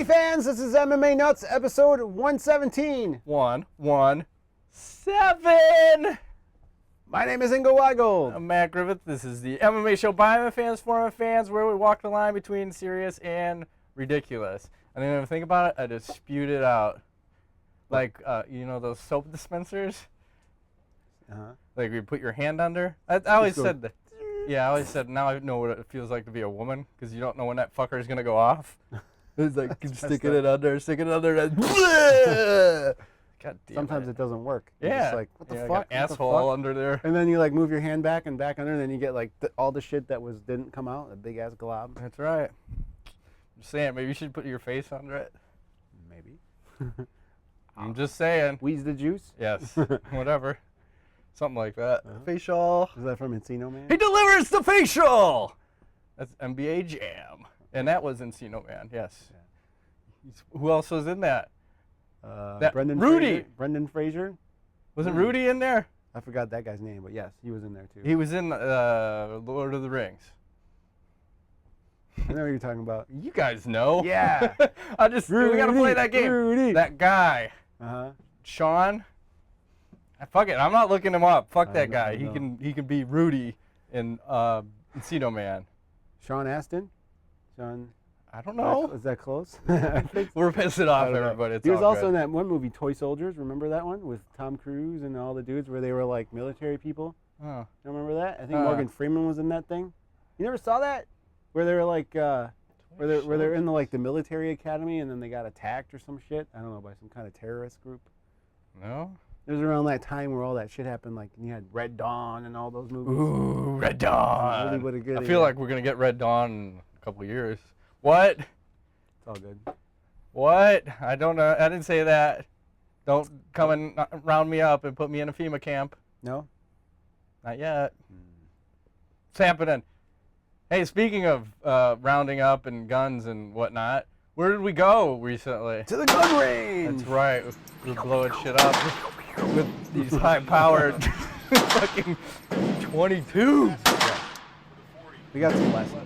fans, this is MMA Nuts, episode 117. 117. My name is Ingo Weigold. I'm Matt Griffith. This is the MMA show by MMA fans, for MMA fans, where we walk the line between serious and ridiculous. I didn't even think about it. I just spewed it out. Like, you know those soap dispensers? Like you put your hand under? I always said that. Yeah, I always said, now I know what it feels like to be a woman, because you don't know when that fucker is going to go off. It's like sticking it under, and God damn Sometimes it. It doesn't work. Yeah. You're just like, what the fuck? What the asshole fuck? under there. And then you like move your hand back and back under, and then you get like all the shit that didn't come out, a big ass glob. That's right. Just saying, maybe you should put your face under it. Maybe. I'm just saying. Wheeze the juice? Yes. Whatever. Something like that. Facial. Is that from Encino Man? He delivers the facial! That's NBA Jam. And that was Encino Man, yes. Yeah. Who else was in that? That Brendan Rudy. Fraser? Brendan Fraser? Wasn't Rudy in there? I forgot that guy's name, but yes, he was in there too. He was in Lord of the Rings. I know what you're talking about. You guys know. Yeah. we gotta play that game. Rudy. That guy. Uh-huh. Sean. Fuck it, I'm not looking him up. Fuck that guy. know. He can be Rudy in Encino Man. Sean Astin? Sean... I don't know. Is that close? We're pissing off I don't know. everybody. It's he was all also good. in that one movie, Toy Soldiers. Remember that one with Tom Cruise and all the dudes where they were like military people? Oh. You remember that? I think Morgan Freeman was in that thing. You never saw that? Where they were like, where they're in the military academy and then they got attacked or some shit. I don't know, by some kind of terrorist group. No. It was around that time where all that shit happened. Like you had Red Dawn and all those movies. Ooh, Red Dawn. Really would've good, I feel like we're gonna get Red Dawn in a couple of years. What? It's all good. What? I don't know. I didn't say that. Don't come and round me up and put me in a FEMA camp. No? Not yet. It's happening. Hey, speaking of rounding up and guns and whatnot, where did we go recently? To the gun range! That's right. We're blowing shit up with these high-powered fucking 22s. Yeah. We got some lessons.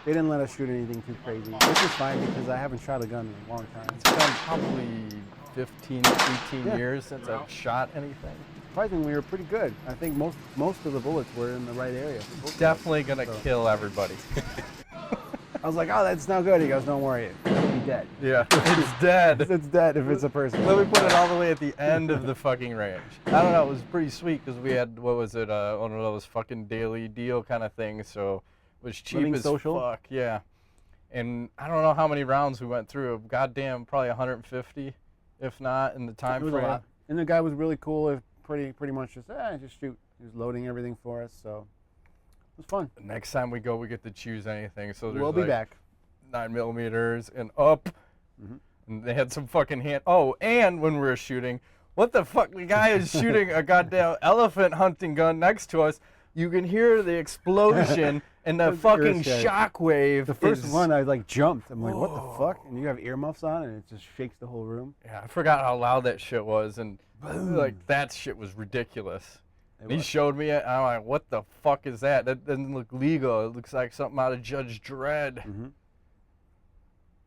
They didn't let us shoot anything too crazy, which is fine because I haven't shot a gun in a long time. It's been probably 15, 18 years since I've shot anything. Surprisingly, we were pretty good. I think most of the bullets were in the right area. Definitely gonna kill everybody. I was like, oh, that's no good. He goes, don't worry, it'll be dead. Yeah, it's dead. It's dead if it's a person. Let me put it all the way at the end of the fucking range. I don't know, it was pretty sweet because we had, what was it, one of those fucking daily deal kind of things, so it was cheap Living as social? fuck, yeah. And I don't know how many rounds we went through, goddamn, probably 150, if not, in the time It was frame. a lot. And the guy was really cool. Pretty much just shoot. He was loading everything for us, so it was fun. Next time we go, we get to choose anything. So there's We'll be like back. 9mm and up. And they had some fucking hand. Oh, and when we were shooting, what the fuck? The guy is shooting a goddamn elephant hunting gun next to us. You can hear the explosion and the fucking shockwave. The first one, I like jumped. I'm like, what the fuck? And you have earmuffs on, and it just shakes the whole room. Yeah, I forgot how loud that shit was, and like that shit was ridiculous. And he showed me it, and I'm like, what the fuck is that? That doesn't look legal. It looks like something out of Judge Dredd.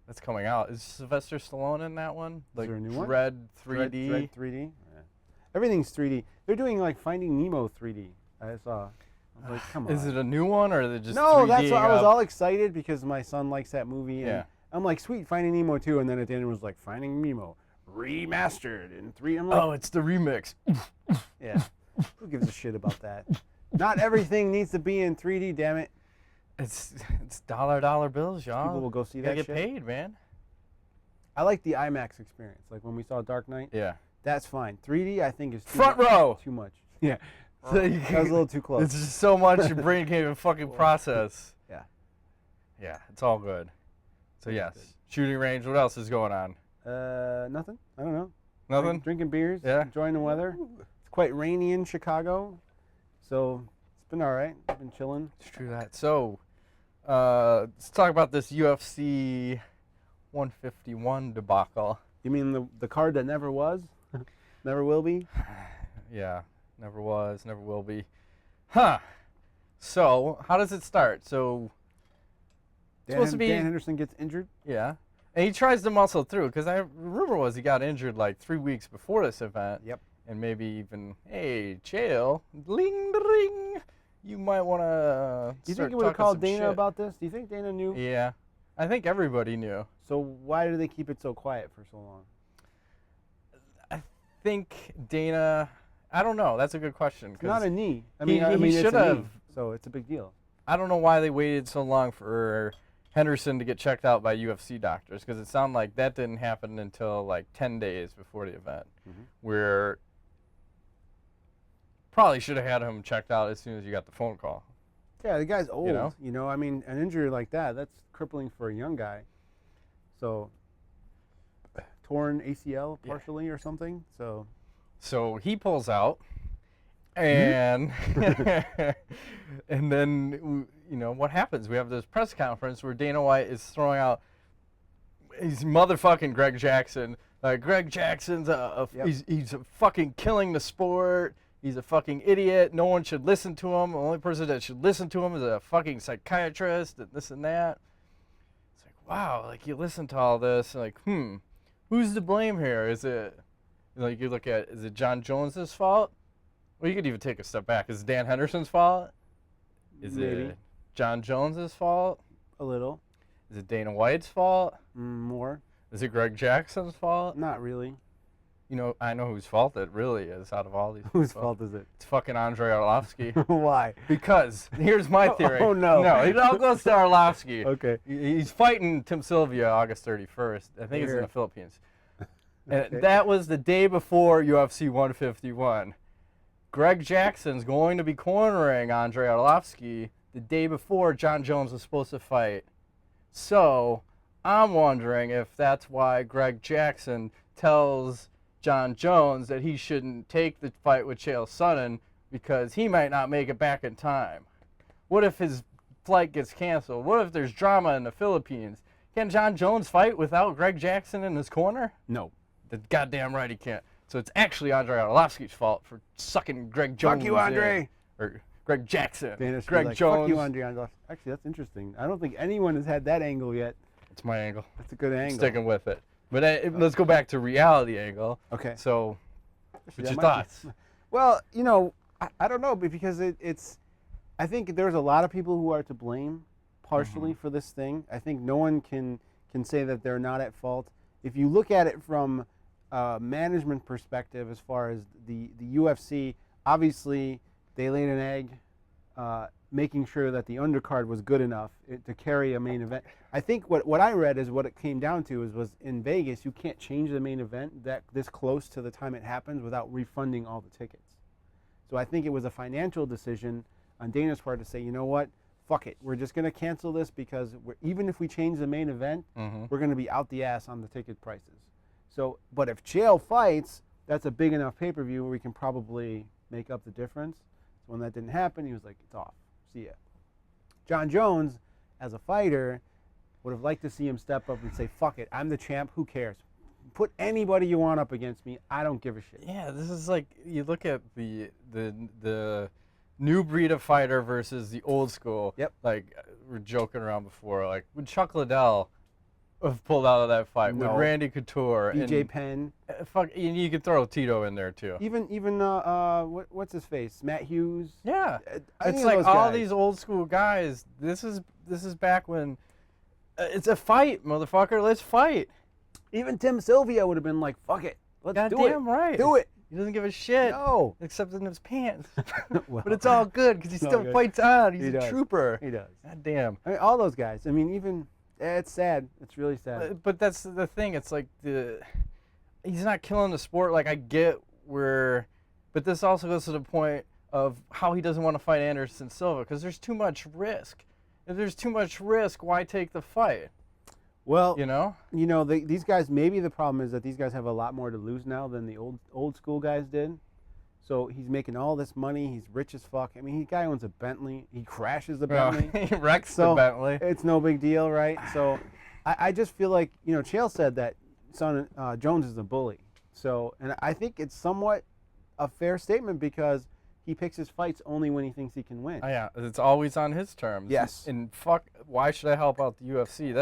That's coming out. Is Sylvester Stallone in that one? Like there a new one? Dredd 3D? Dredd 3D? Yeah. Everything's 3D. They're doing like Finding Nemo 3D. I saw. I was like, come on. Is it a new one, or is it just No, 3D that's why I was up? all excited because my son likes that movie. And Yeah. I'm like, sweet, Finding Nemo 2. And then at the end it was like, Finding Nemo remastered in 3. I'm like, Oh, it's the remix. yeah. Who gives a shit about that? Not everything needs to be in 3D, damn it. It's dollar bills, y'all. People will go see You that gotta get shit. paid, man. I like the IMAX experience. Like when we saw Dark Knight, Yeah. that's fine. 3D, I think, is Front row. too much. Yeah. So you That was a little too close. It's just so much your brain can't even fucking process. Yeah. Yeah, it's all good. So yes, shooting range. What else is going on? Nothing. I don't know. Nothing. Drinking beers. Yeah. Enjoying the weather. It's quite rainy in Chicago, so it's been all right. I've been chilling. It's true that. So, let's talk about this UFC 151 debacle. You mean the card that never was, never will be? Yeah, never was, never will be. Huh. So, how does it start? So, Dan supposed to be Henderson gets injured. Yeah. And he tries to muscle through because the rumor was he got injured like 3 weeks before this event. Yep. And maybe even, hey, Chael, ling ring, you might want to. Do you think he would have called Dana about this? Do you think Dana knew? Yeah, I think everybody knew. So why do they keep it so quiet for so long? I think Dana. I don't know. That's a good question. It's not a knee. He should have. So it's a big deal. I don't know why they waited so long for Henderson to get checked out by UFC doctors, because it sounded like that didn't happen until like 10 days before the event, where probably should have had him checked out as soon as you got the phone call. Yeah, the guy's old. You know, I mean, an injury like that's crippling for a young guy. So, torn ACL partially or something. So he pulls out, and and then what happens? We have this press conference where Dana White is throwing out, he's motherfucking Greg Jackson. Greg Jackson's he's fucking killing the sport. He's a fucking idiot. No one should listen to him. The only person that should listen to him is a fucking psychiatrist and this and that. It's like, wow, like you listen to all this, and like, who's to blame here? Is it, like, you look at, is it Jon Jones' fault? Well, you could even take a step back. Is it Dan Henderson's fault? Is it Jon Jones' fault? A little. Is it Dana White's fault? More. Is it Greg Jackson's fault? Not really. I know whose fault it really is out of all these. Whose fault is it? It's fucking Andrei Arlovski. Why? Because here's my theory. Oh, no. No, it all goes to Arlovski. Okay. He's fighting Tim Sylvia August 31st. I think it's in the Philippines. And that was the day before UFC 151. Greg Jackson's going to be cornering Andrei Arlovski the day before Jon Jones was supposed to fight. So I'm wondering if that's why Greg Jackson tells Jon Jones that he shouldn't take the fight with Chael Sonnen because he might not make it back in time. What if his flight gets canceled? What if there's drama in the Philippines? Can Jon Jones fight without Greg Jackson in his corner? No. The goddamn right he can't. So it's actually Andrei Arlovski's fault for sucking Greg Jones. Fuck you, Andre. Or Greg Jackson. Greg Jones. Fuck you, Andre. Actually, that's interesting. I don't think anyone has had that angle yet. It's my angle. That's a good angle. I'm sticking with it. But let's go back to reality angle. Okay. So, what's your thoughts? Well, I don't know, because it's. I think there's a lot of people who are to blame, partially for this thing. I think no one can say that they're not at fault. If you look at it from a management perspective, as far as the UFC, obviously they laid an egg, making sure that the undercard was good enough to carry a main event. I think what I read is what it came down to was in Vegas, you can't change the main event that this close to the time it happens without refunding all the tickets. So I think it was a financial decision on Dana's part to say, you know what, fuck it, we're just going to cancel this because even if we change the main event, we're going to be out the ass on the ticket prices. So, but if Chael fights, that's a big enough pay-per-view where we can probably make up the difference. So when that didn't happen, he was like, it's off. See ya. Jon Jones, as a fighter, would have liked to see him step up and say, fuck it, I'm the champ, who cares? Put anybody you want up against me, I don't give a shit. Yeah, this is like, you look at the new breed of fighter versus the old school. Yep. Like, we're joking around before, like, would Chuck Liddell have pulled out of that fight? No. With Randy Couture? BJ Penn. You could throw Tito in there, too. Even what's his face? Matt Hughes. Yeah. It's like all these old school guys. This is back when it's a fight, motherfucker. Let's fight. Even Tim Sylvia would have been like, fuck it. Let's do it. Goddamn right. Do it. He doesn't give a shit. No. Except in his pants. Well, but it's all good because he still fights on. He's a trooper. He does. God damn. I mean, all those guys. I mean, even, it's sad. It's really sad. But that's the thing. It's like he's not killing the sport. Like, I get where, but this also goes to the point of how he doesn't want to fight Anderson Silva because there's too much risk. If there's too much risk, why take the fight? Well, these guys, maybe the problem is that these guys have a lot more to lose now than the old school guys did. So he's making all this money. He's rich as fuck. I mean, the guy owns a Bentley. He crashes the Bentley. He wrecks the Bentley. It's no big deal, right? So I just feel like, Chael said that Jones is a bully. So, and I think it's somewhat a fair statement because he picks his fights only when he thinks he can win. Oh, yeah, it's always on his terms. Yes. And fuck, why should I help out the UFC?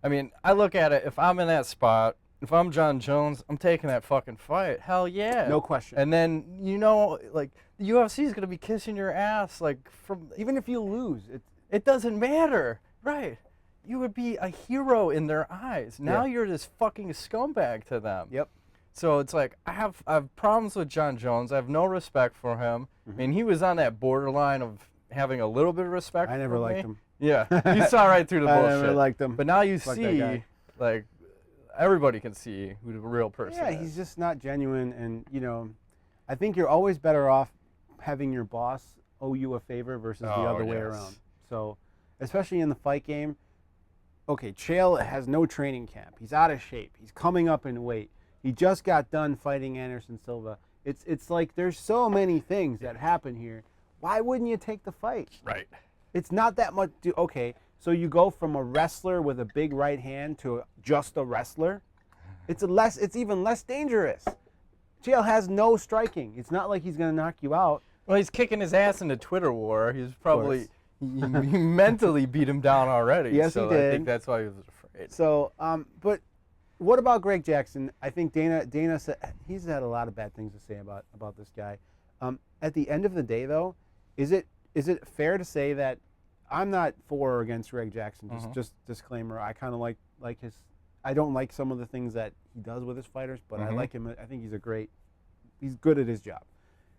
I mean, I look at it, if I'm in that spot, if I'm Jon Jones, I'm taking that fucking fight. Hell yeah. No question. And then, like, the UFC is going to be kissing your ass, like, even if you lose, it doesn't matter. Right. You would be a hero in their eyes. Now you're this fucking scumbag to them. Yep. So it's like, I have problems with Jon Jones. I have no respect for him. I mean, he was on that borderline of having a little bit of respect for me. I never liked him. Yeah, you saw right through the bullshit. I never liked him. But now you Fuck see, like, everybody can see who the real person is. Yeah, he's just not genuine. And, I think you're always better off having your boss owe you a favor versus the other way around. So, especially in the fight game, okay, Chael has no training camp. He's out of shape. He's coming up in weight. He just got done fighting Henderson Silva. It's like there's so many things that happen here. Why wouldn't you take the fight? Right. It's not that much. Okay, so you go from a wrestler with a big right hand to just a wrestler. It's even less dangerous. Chael has no striking. It's not like he's going to knock you out. Well, he's kicking his ass in the Twitter war. He's probably he mentally beat him down already. Yes, so he did. I think that's why he was afraid. So, but what about Greg Jackson? I think Dana said he's had a lot of bad things to say about this guy. At the end of the day, though, is it fair to say that I'm not for or against Greg Jackson? Just disclaimer. I kind of like his. I don't like some of the things that he does with his fighters, but I like him. I think he's good at his job.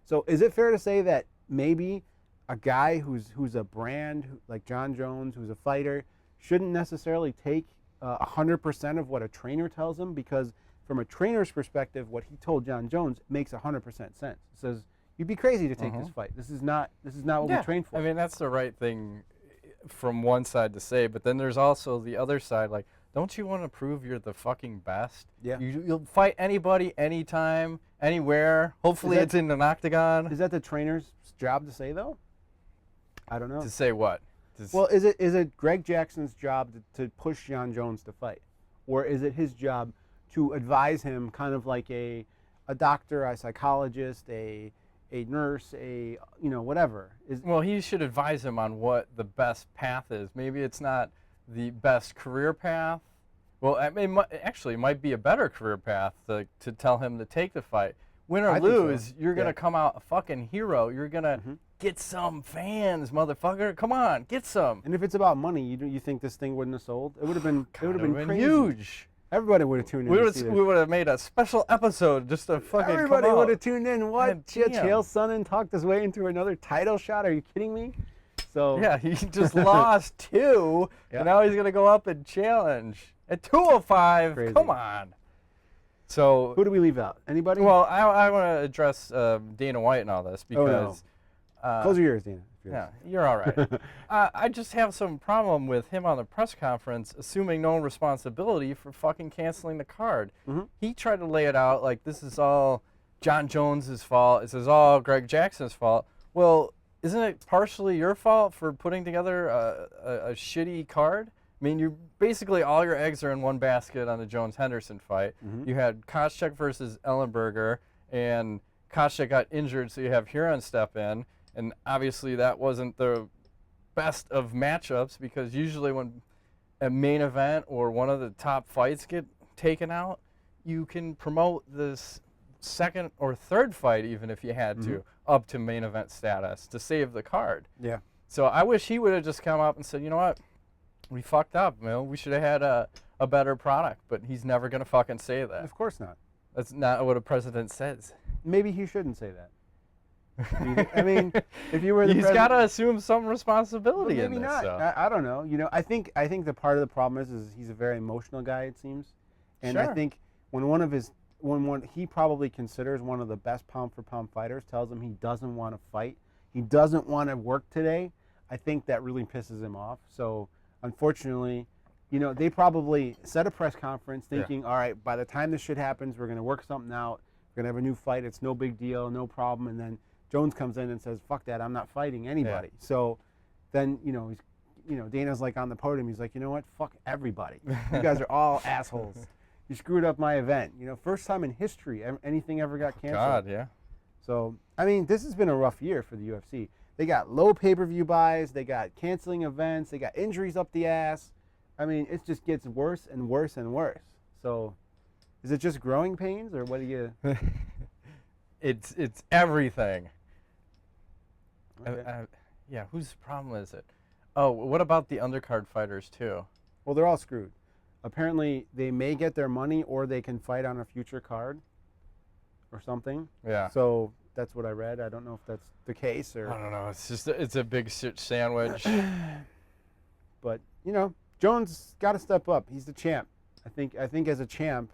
So is it fair to say that maybe a guy who's a brand like Jon Jones, who's a fighter, shouldn't necessarily take 100% of what a trainer tells him? Because from a trainer's perspective, what he told Jon Jones makes 100% sense. It says, you'd be crazy to take this fight. This is not what we trained for. I mean, that's the right thing from one side to say, but then there's also the other side, like, don't you want to prove you're the fucking best? Yeah. You'll fight anybody, anytime, anywhere. Hopefully it's in an octagon. Is that the trainer's job to say, though? I don't know. To say what? Well, is it Greg Jackson's job to push Jon Jones to fight? Or is it his job to advise him, kind of like a doctor, a psychologist, a nurse, whatever? Well, he should advise him on what the best path is. Maybe it's not the best career path. Well, I mean, actually, it might be a better career path to tell him to take the fight. Win or lose, you're going to come out a fucking hero. You're going to get some fans, motherfucker. Come on, get some. And if it's about money, you think this thing wouldn't have sold? It would have been crazy. Huge. Everybody would have tuned in. We would have made a special episode just to fucking Everybody come out. would have tuned in. What? Chael Sonnen talked his way into another title shot? Are you kidding me? So yeah, he just lost 2, and now he's gonna go up and challenge at 205. Crazy. Come on. So who do we leave out? Anybody? Well, I want to address Dana White and all this because close your ears, Dana. Yeah, you're all right. I just have some problem with him on the press conference assuming no responsibility for fucking canceling the card. He tried to lay it out like this is all Jon Jones' fault. This is all Greg Jackson's fault. Well, isn't it partially your fault for putting together a shitty card? I mean, you basically all your eggs are in one basket on the Jones-Henderson fight. You had Koscheck versus Ellenberger, and Koscheck got injured, so you have Huron step in. And obviously that wasn't the best of matchups because usually when a main event or one of the top fights get taken out, you can promote this second or third fight even if you had to up to main event status to save the card. Yeah. So I wish he would have just come up and said, you know what, we fucked up, we should have had a better product, but he's never going to fucking say that. Of course not. That's not what a president says. Maybe he shouldn't say that. I mean, if you were the he's got to assume some responsibility in this. Maybe not. So. I don't know. I think the part of the problem is he's a very emotional guy. It seems, and I think when he probably considers one of the best pound for pound fighters tells him he doesn't want to fight, he doesn't want to work today. I think that really pisses him off. So unfortunately, they probably set a press conference thinking, all right, by the time this shit happens, we're gonna work something out. We're gonna have a new fight. It's no big deal, no problem. And then Jones comes in and says, fuck that, I'm not fighting anybody. Yeah. So then, Dana's like on the podium, he's like, you know what, fuck everybody. You guys are all assholes. You screwed up my event. First time in history anything ever got canceled. God, yeah. So, I mean, this has been a rough year for the UFC. They got low pay-per-view buys, they got canceling events, they got injuries up the ass. I mean, it just gets worse and worse and worse. So, is it just growing pains, or what do you? It's everything. Okay. Yeah, whose problem is it? Oh, what about the undercard fighters too? Well, they're all screwed. Apparently, they may get their money, or they can fight on a future card, or something. Yeah. So that's what I read. I don't know if that's the case, or. I don't know. It's a big sandwich. But Jones got to step up. He's the champ. I think as a champ,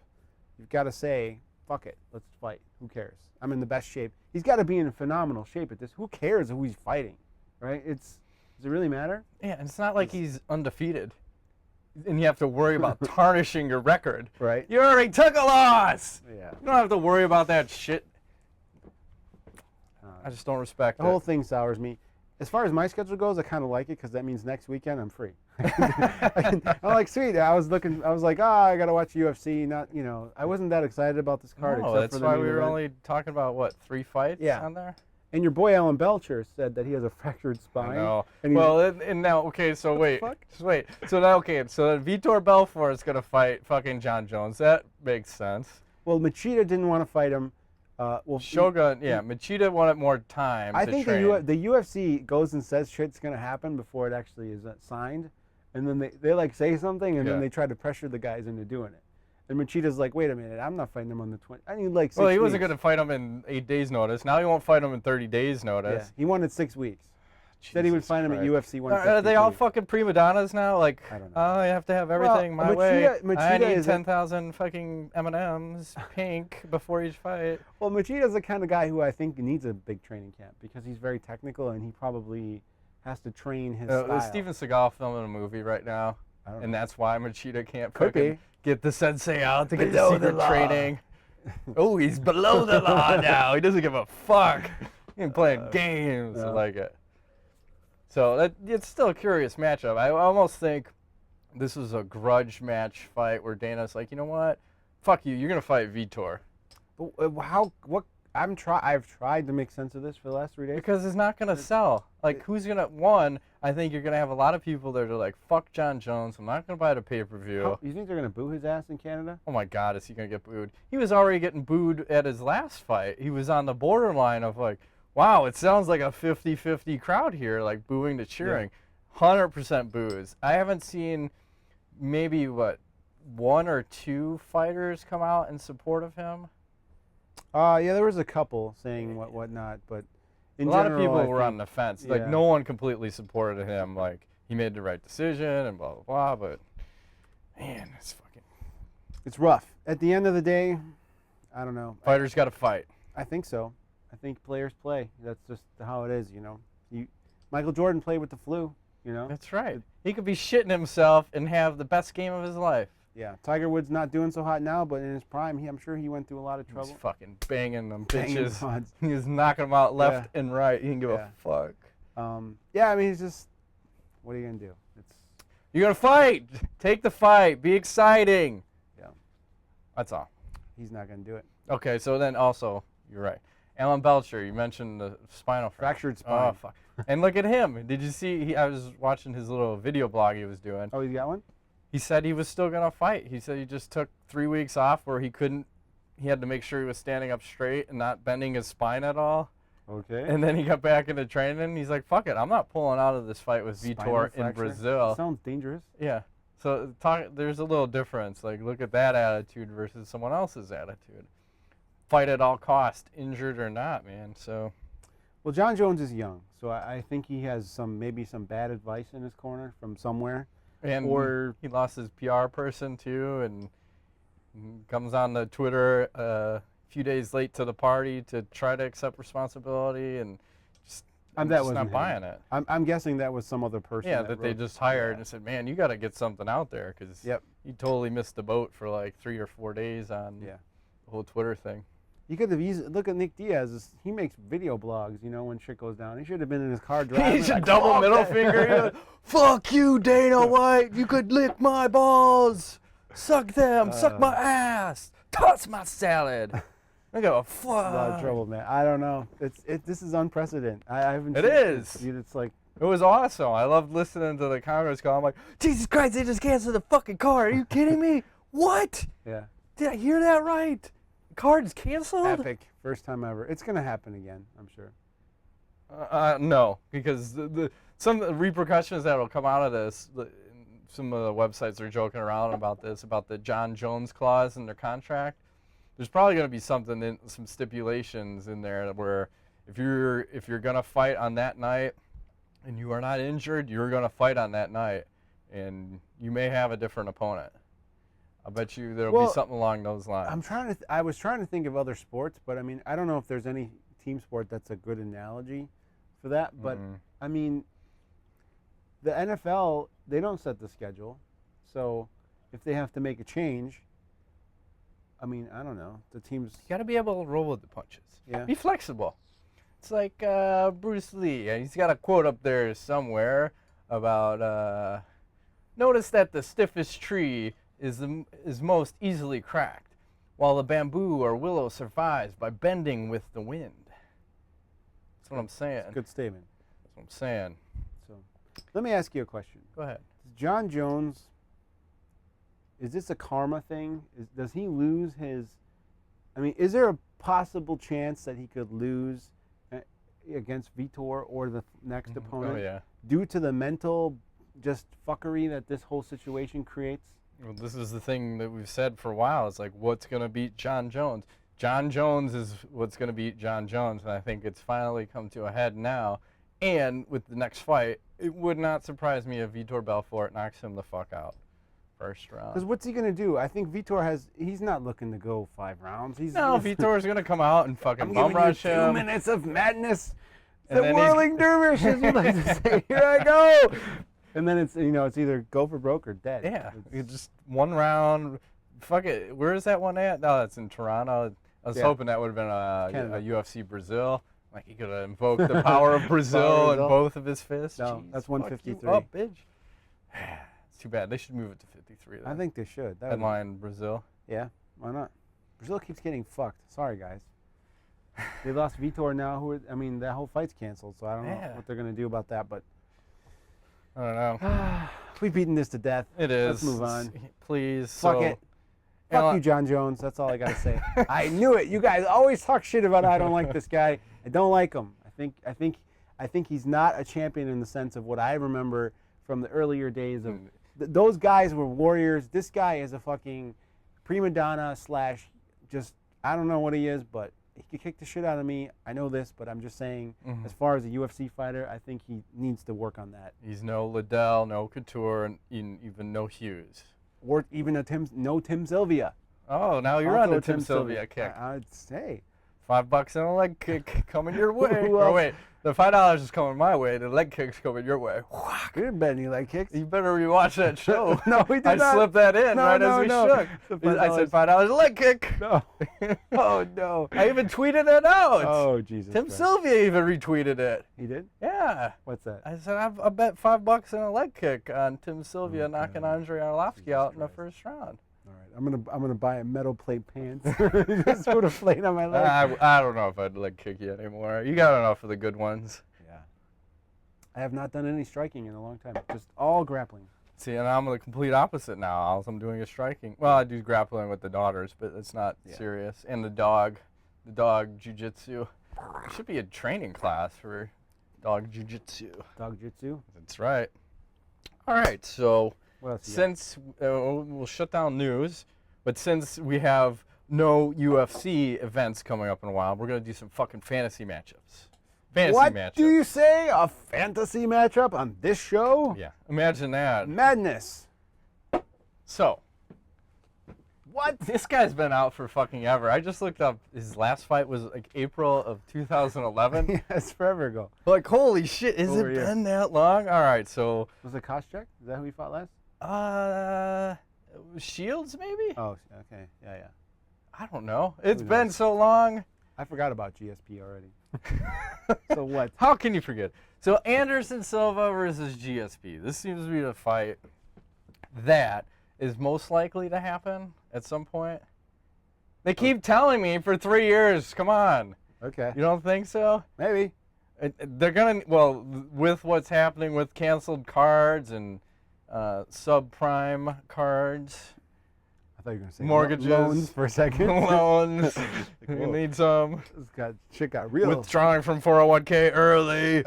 you've got to say, fuck it, let's fight. Who cares? I'm in the best shape. He's got to be in phenomenal shape at this. Who cares who he's fighting, right? Does it really matter? Yeah, and it's not like he's undefeated, and you have to worry about tarnishing your record. Right. You already took a loss. Yeah. You don't have to worry about that shit. I just don't respect The it. whole thing sours me. As far as my schedule goes, I kind of like it because that means next weekend I'm free. I'm like, sweet. I was like, I got to watch UFC. Not, I wasn't that excited about this card. No, except that's for the why main we were event. only talking about, what, 3 fights on there? And your boy Alan Belcher said that he has a fractured spine. I know. And Well, and now, okay, so wait. fuck? Just wait. So now, okay, so Vitor Belfort is going to fight fucking Jon Jones. That makes sense. Well, Machida didn't want to fight him. Shogun, Machida wanted more time I to think train. the UFC goes and says shit's going to happen before it actually is signed. And then they like say something, and then they try to pressure the guys into doing it. And Machida's like, wait a minute, I'm not fighting him on the 20. I need like 6 weeks. Well, he wasn't going to fight him in 8 days' notice. Now he won't fight him in 30 days' notice. Yeah, he wanted 6 weeks. Said he would fight him at UFC 150. Are they all fucking prima donnas now? Like, I don't know. oh, you have to have everything my way. I Machida need is 10,000 fucking M&Ms pink before each fight. Well, Machida's the kind of guy who I think needs a big training camp because he's very technical and he probably has to train his style. Steven Seagal filming a movie right now, and that's why Machida can't fucking get the sensei out to get the secret training. Oh, he's below the law now. He doesn't give a fuck. He ain't playing games. I like it. So it's still a curious matchup. I almost think this is a grudge match fight where Dana's like, you know what? Fuck you. You're gonna fight Vitor. But I've tried to make sense of this for the last 3 days. Because it's not gonna sell. Like, who's gonna? One, I think you're gonna have a lot of people that are like, fuck Jon Jones. I'm not gonna buy the pay-per-view. You think they're gonna boo his ass in Canada? Oh my God, is he gonna get booed? He was already getting booed at his last fight. He was on the borderline of like, wow, it sounds like a 50-50 crowd here, like booing to cheering. 100% boos. I haven't seen maybe, 1 or 2 fighters come out in support of him. Yeah, there was a couple saying whatnot, but in a general, lot of people were on the fence. Like, yeah. no one completely supported him. Like, he made the right decision and blah, blah, blah. But, man, it's rough. At the end of the day, I don't know. Fighters got to fight. I think so. I think players play. That's just how it is, Michael Jordan played with the flu, That's right. He could be shitting himself and have the best game of his life. Yeah, Tiger Woods not doing so hot now, but in his prime, I'm sure he went through a lot of trouble. He's fucking banging them Banging bitches. rods. He was knocking them out left and right. He didn't give a fuck. Yeah, I mean, he's just, what are you going to do? You're going to fight. Take the fight. Be exciting. Yeah. That's all. He's not going to do it. Okay, so then also, you're right. Alan Belcher, you mentioned the spinal fractured spine. Oh, fuck. And look at him. Did you see? I was watching his little video blog he was doing. Oh, he's got one? He said he was still going to fight. He said he just took 3 weeks off where he had to make sure he was standing up straight and not bending his spine at all. Okay. And then he got back into training and he's like, fuck it, I'm not pulling out of this fight with Vitor in Brazil. That sounds dangerous. Yeah. So there's a little difference. Like, look at that attitude versus someone else's attitude. Fight at all cost, injured or not, man. So. Well, Jon Jones is young, so I think he has maybe some bad advice in his corner from somewhere. And he lost his PR person too, and comes on the Twitter a few days late to the party to try to accept responsibility, and I'm just not buying it. I'm guessing that was some other person. Yeah, that they just hired and said, man, you got to get something out there because you totally missed the boat for like 3 or 4 days on the whole Twitter thing. You could have look at Nick Diaz. He makes video blogs, when shit goes down. He should have been in his car driving. He should double middle finger. Fuck you, Dana White. You could lick my balls. Suck them. Suck my ass. Toss my salad. I go, fuck. A lot of trouble, man. I don't know. This is unprecedented. I haven't. It is. It's like It was awesome. I loved listening to the conference call. I'm like, Jesus Christ, they just canceled the fucking card. Are you kidding me? What? Yeah. Did I hear that right? The card is canceled? Epic. First time ever. It's going to happen again, I'm sure. No, because some repercussions that will come out of this, some of the websites are joking around about this, about the Jon Jones clause in their contract. There's probably going to be some stipulations in there where if you're going to fight on that night and you are not injured, you're going to fight on that night, and you may have a different opponent. I bet you there'll be something along those lines. I was trying to think of other sports, but I mean, I don't know if there's any team sport that's a good analogy for that. But I mean, the NFL, they don't set the schedule, so if they have to make a change, I mean, I don't know. The teams. You got to be able to roll with the punches. Yeah. Be flexible. It's like Bruce Lee. He's got a quote up there somewhere about notice that the stiffest tree is most easily cracked, while the bamboo or willow survives by bending with the wind. That's what I'm saying. Good statement. That's what I'm saying. So, let me ask you a question. Go ahead. Jon Jones, is this a karma thing? Does he lose his? I mean, is there a possible chance that he could lose against Vitor or the next opponent? Oh, yeah. Due to the mental just fuckery that this whole situation creates? Well, this is the thing that we've said for a while. It's like, what's going to beat Jon Jones? Jon Jones is what's going to beat Jon Jones, and I think it's finally come to a head now. And with the next fight, it would not surprise me if Vitor Belfort knocks him the fuck out first round. Because what's he going to do? I think Vitor he's not looking to go 5 rounds. Vitor's going to come out and fucking bum rush him. 2 minutes of madness. And The whirling dervish, as you like to say. Here I go. And then it's either go for broke or dead. Yeah, it's just 1 round. Fuck it. Where is that one at? No, that's in Toronto. I was hoping that would have been a UFC Brazil. Like he could have invoked the power of Brazil in both of his fists. No, Jeez, that's 153. Oh, bitch. It's too bad. They should move it to 53. Then. I think they should. Headline Brazil. Yeah, why not? Brazil keeps getting fucked. Sorry, guys. They lost Vitor now. That whole fight's canceled, so I don't know what they're going to do about that. But I don't know. We've beaten this to death. It is. Let's move on. Please. Fuck it. Fuck you, Jon Jones. That's all I got to say. I knew it. You guys always talk shit about I don't like this guy. I don't like him. I think he's not a champion in the sense of what I remember from the earlier days of those guys were warriors. This guy is a fucking prima donna / just I don't know what he is, but he could kick the shit out of me. I know this, but I'm just saying, as far as a UFC fighter, I think he needs to work on that. He's no Liddell, no Couture, and even no Hughes. Or even no Tim Sylvia. Oh, now you're on the Tim Sylvia kick. I'd say. $5 and a leg kick coming your way. Or wait, the $5 is coming my way. The leg kick's coming your way. We didn't bet any leg kicks. You better rewatch that show. No, we did not. I slipped that in as we shook. I said $5 leg kick. No. Oh, no. I even tweeted it out. Oh, Jesus Tim Christ. Sylvia even retweeted it. He did? Yeah. What's that? I said, I bet $5 and a leg kick on Tim Sylvia knocking Andrei Arlovsky out in the first round. All right, I'm gonna buy a metal plate pants. Just put a plate on my leg. I don't know if I'd leg kick you anymore. You got enough of the good ones. Yeah. I have not done any striking in a long time. Just all grappling. See, and I'm the complete opposite now. All I'm doing is striking. Well, I do grappling with the daughters, but it's not serious. And the dog jiu-jitsu. There should be a training class for dog jiu-jitsu. Dog jitsu? That's right. All right, so since we'll shut down news, but since we have no UFC events coming up in a while, we're going to do some fucking fantasy matchups. What do you say? A fantasy matchup on this show? Yeah, imagine that. Madness. So, what? This guy's been out for fucking ever. I just looked up. His last fight was like April of 2011. Yeah, it's forever ago. Like, holy shit, has it been that long? All right, so. Was it Koscheck? Is that who he fought last? Shields, maybe? Oh, okay. Yeah. I don't know. It's been so long. I forgot about GSP already. So what? How can you forget? So Henderson Silva versus GSP. This seems to be the fight that is most likely to happen at some point. They keep telling me for 3 years. Come on. Okay. You don't think so? Maybe. They're gonna with what's happening with canceled cards and subprime cards, I thought you were going to say mortgages, loans for a second. loans. You need some. Shit got real. Withdrawing from 401k early.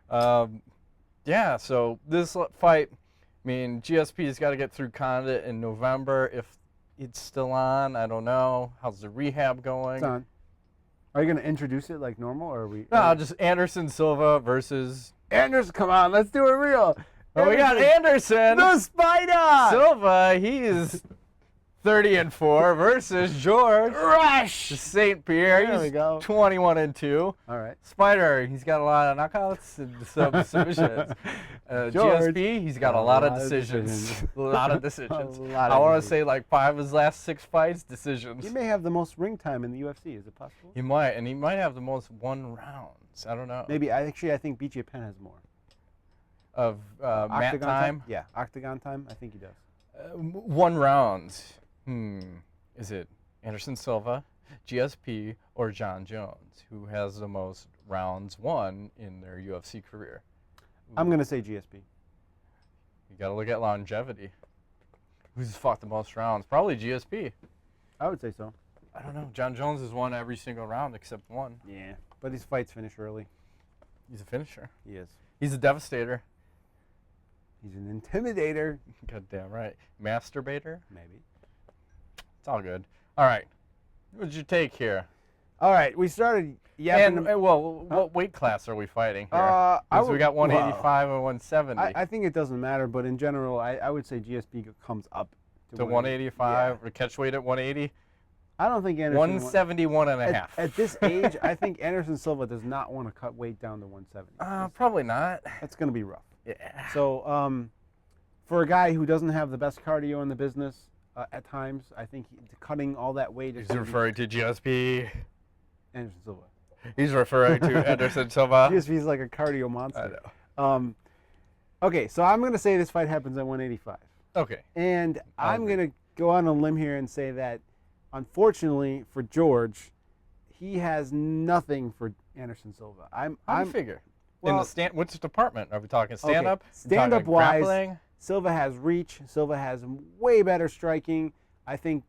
Uh, Yeah. So this fight, I mean, GSP's got to get through Condit in November. If it's still on, I don't know. How's the rehab going? It's on. Are you going to introduce it like normal, or are we? No, just Anderson Silva versus. Anderson, come on, let's do it real. Oh, we got Anderson. The Spider. Silva, he's 30-4 versus George Rush. St. Pierre. There we He's go. 21-2. All right. Spider, he's got a lot of knockouts and submissions. George, GSP, he's got a lot of decisions. A lot of decisions. I want to say like 5 of his last 6 fights, decisions. He may have the most ring time in the UFC. Is it possible? He might, and he might have the most 1 rounds. I don't know. Maybe. I think BJ Penn has more. Of mat time? Yeah, octagon time. I think he does. 1 round. Is it Anderson Silva, GSP, or Jon Jones, who has the most rounds won in their UFC career? I'm going to say GSP. You got to look at longevity. Who's fought the most rounds? Probably GSP. I would say so. I don't know. Jon Jones has won every single round except 1. Yeah, but his fights finish early. He's a finisher. He is. He's a devastator. He's an intimidator. Goddamn right. Masturbator? Maybe. It's all good. All right. What's your take here? All right, we started yapping. What weight class are we fighting here? We got 185 and 170. I think it doesn't matter, but in general, I would say GSP comes up to 185 or catch weight at 180. I don't think Anderson. 171 and a half. At this age, I think Anderson Silva does not want to cut weight down to 170. Probably not. That's going to be rough. Yeah. So, for a guy who doesn't have the best cardio in the business, at times, I think cutting all that weight is. He's referring to GSP. Anderson Silva. He's referring to Anderson Silva. GSP's like a cardio monster. I know. Okay, so I'm going to say this fight happens at 185. Okay. And I'm going to go on a limb here and say that, unfortunately for George, he has nothing for Anderson Silva. How do you figure? Well, in the which department are we talking? Stand up? Stand up wise, grappling? Silva has reach. Silva has way better striking. I think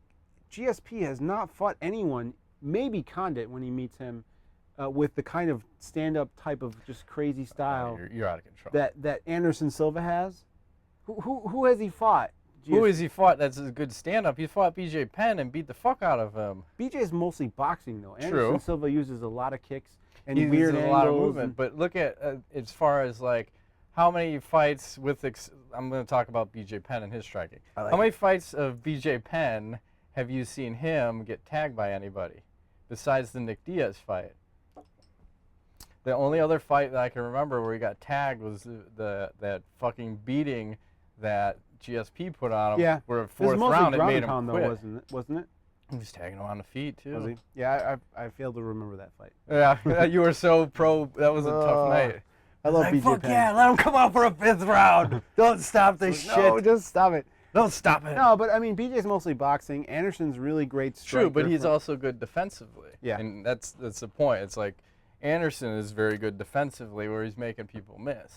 GSP has not fought anyone, maybe Condit when he meets him, with the kind of stand-up type of just crazy style You're out of control. that Anderson Silva has. Who has he fought? Who has he fought that's a good stand-up? He fought BJ Penn and beat the fuck out of him. BJ is mostly boxing, though. True. Anderson Silva uses a lot of kicks and He weird uses angles. a lot of movement. But look at as far as like how many fights with I'm going to talk about BJ Penn and his striking. How many fights of BJ Penn have you seen him get tagged by anybody besides the Nick Diaz fight? The only other fight that I can remember where he got tagged was that fucking beating that GSP put on him. Yeah. Where fourth round it made him pound, quit. though, wasn't it? He was tagging him on the feet too. Was he? Yeah, I failed to remember that fight. Yeah, you were so pro. That was a tough night. I love BJ Fuck Penn. yeah, let him come out for a 5th round. Don't stop this shit. No, just stop it. Don't stop it. No, but I mean, BJ's mostly boxing. Anderson's really great striker. True, but he's also good defensively. Yeah. And that's the point. It's like Anderson is very good defensively where he's making people miss.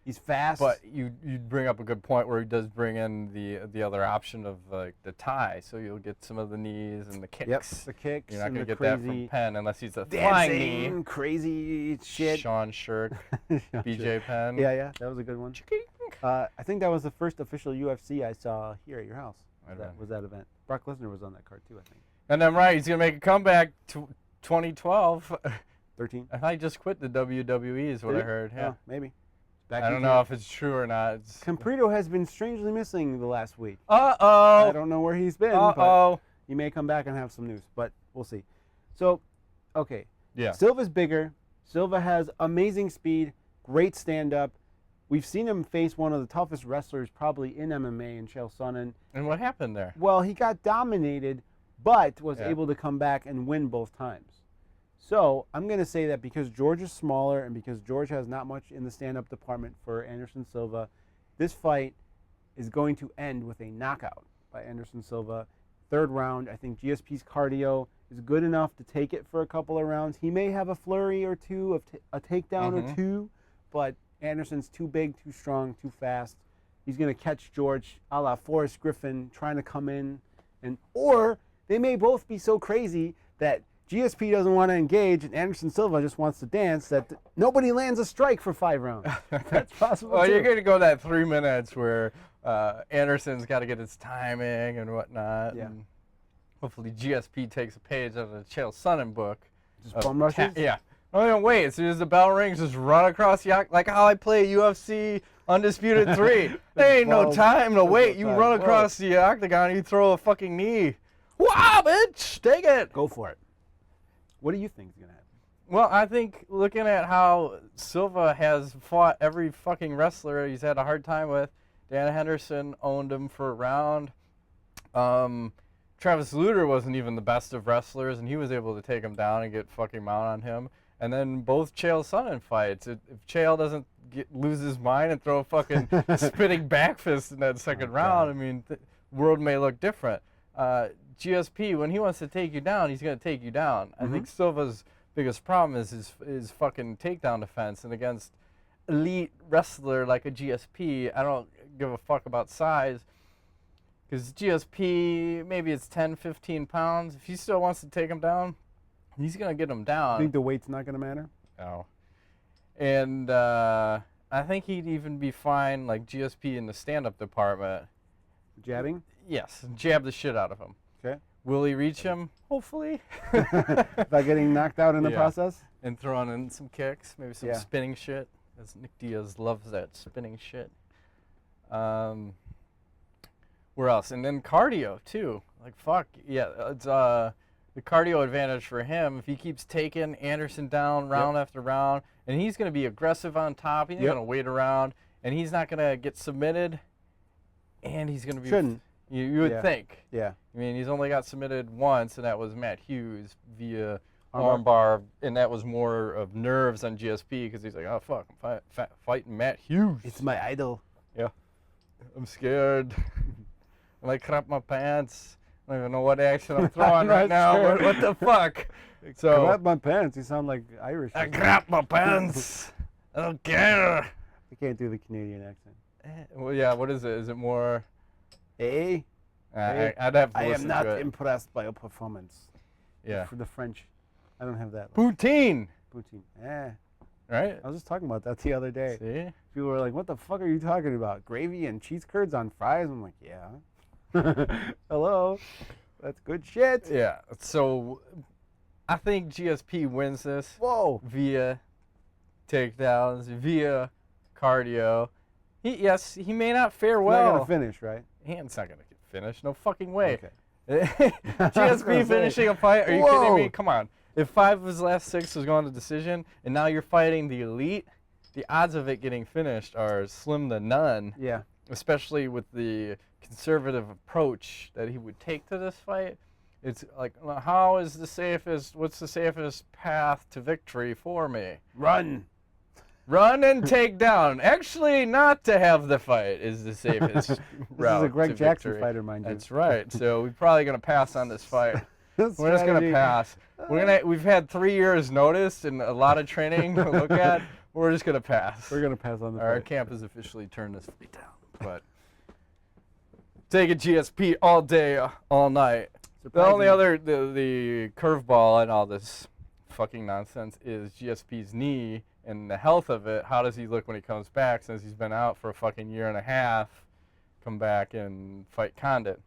He's fast. But you bring up a good point where he does bring in the other option of like the tie, so you'll get some of the knees and the kicks. Yep, the kicks. You're not and going to the get that from crazy Penn unless he's a flying knee. crazy shit. Sean Shirk, BJ Penn. Yeah, that was a good one. I think that was the first official UFC I saw here at your house. That was that event. Brock Lesnar was on that card too, I think. And I'm right. He's going to make a comeback to 2012. 13. I thought he just quit the WWE is what I heard. Yeah, maybe. I don't know if it's true or not. Camprito has been strangely missing the last week. Uh-oh. I don't know where he's been, but he may come back and have some news, but we'll see. So, okay. Yeah. Silva's bigger. Silva has amazing speed, great stand-up. We've seen him face one of the toughest wrestlers probably in MMA in Chael Sonnen. And what happened there? Well, he got dominated, but was able to come back and win both times. So I'm going to say that because George is smaller and because George has not much in the stand-up department for Anderson Silva, this fight is going to end with a knockout by Anderson Silva. 3rd round, I think GSP's cardio is good enough to take it for a couple of rounds. He may have a flurry or two of a takedown or two, but Anderson's too big, too strong, too fast. He's going to catch George a la Forrest Griffin trying to come in. Or they may both be so crazy that GSP doesn't want to engage and Anderson Silva just wants to dance, that nobody lands a strike for 5 rounds. That's possible. Well, too. you're going to go that 3 minutes where Anderson's got to get his timing and whatnot. Yeah. And hopefully GSP takes a page out of the Chael Sonnen book. Just bum rushes? Yeah. Oh, no, wait. As soon as the bell rings, just run across the like how I play UFC Undisputed 3. There ain't no time to wait. You run across the octagon, you throw a fucking knee. Wow, bitch! Take it! Go for it. What do you think is going to happen? Well, I think looking at how Silva has fought every fucking wrestler he's had a hard time with, Dan Henderson owned him for a round. Travis Lutter wasn't even the best of wrestlers, and he was able to take him down and get fucking mount on him. And then both Chael Sonnen fights. If Chael doesn't lose his mind and throw a fucking spinning back fist in that second round, I mean, the world may look different. GSP, when he wants to take you down, he's going to take you down. I think Silva's biggest problem is his fucking takedown defense. And against elite wrestler like a GSP, I don't give a fuck about size. Because GSP, maybe it's 10, 15 pounds. If he still wants to take him down, he's going to get him down. I think the weight's not going to matter? No. And I think he'd even be fine, like GSP in the stand-up department. Jabbing? Yes, jab the shit out of him. Okay. Will he reach him? Hopefully. By getting knocked out in the process? And throwing in some kicks, maybe some spinning shit, as Nick Diaz loves that spinning shit. Where else? And then cardio, too. Like, fuck. Yeah, it's the cardio advantage for him. If he keeps taking Anderson down round after round, and he's going to be aggressive on top, he's not going to wait around, and he's not going to get submitted, and he's going to be... Shouldn't. You would think. Yeah. I mean, he's only got submitted once, and that was Matt Hughes via armbar, and that was more of nerves on GSP because he's like, oh, fuck, I'm fighting Matt Hughes. It's my idol. Yeah. I'm scared. I like crap my pants. I don't even know what action I'm throwing right now, but what the fuck? So, crap my pants. You sound like Irish. I crap my pants. I don't care. I can't do the Canadian accent. Well, yeah, what is it? Is it more... I'd have to I listen am not to it. impressed by your performance. Yeah. For the French, I don't have that. Poutine. Poutine. Right? I was just talking about that the other day. See? People were like, what the fuck are you talking about? Gravy and cheese curds on fries? I'm like, yeah. Hello. That's good shit. Yeah. So I think GSP wins this. Whoa. Via takedowns, via cardio. He may not fare well. He's not going to finish, right? It's not going to get finished. No fucking way. Okay. GSP finishing a fight? Are you kidding me? Come on. If 5 of his last 6 was going to decision, and now you're fighting the elite, the odds of it getting finished are slim to none. Yeah. Especially with the conservative approach that he would take to this fight. It's like, what's the safest path to victory for me? Run and take down. Actually, not to have the fight is the safest route. This is a Greg to Jackson victory. fighter, mind you. That's right. So we're probably going to pass on this fight. We're just going to pass. We've had 3 years notice and a lot of training to look at. We're just going to pass. We're going to pass on the fight. Our camp has officially turned this fight down. But take a GSP all day, all night. The only other, the curveball and all this fucking nonsense is GSP's knee and the health of it. How does he look when he comes back since he's been out for a fucking year and a half? Come back and fight Condit,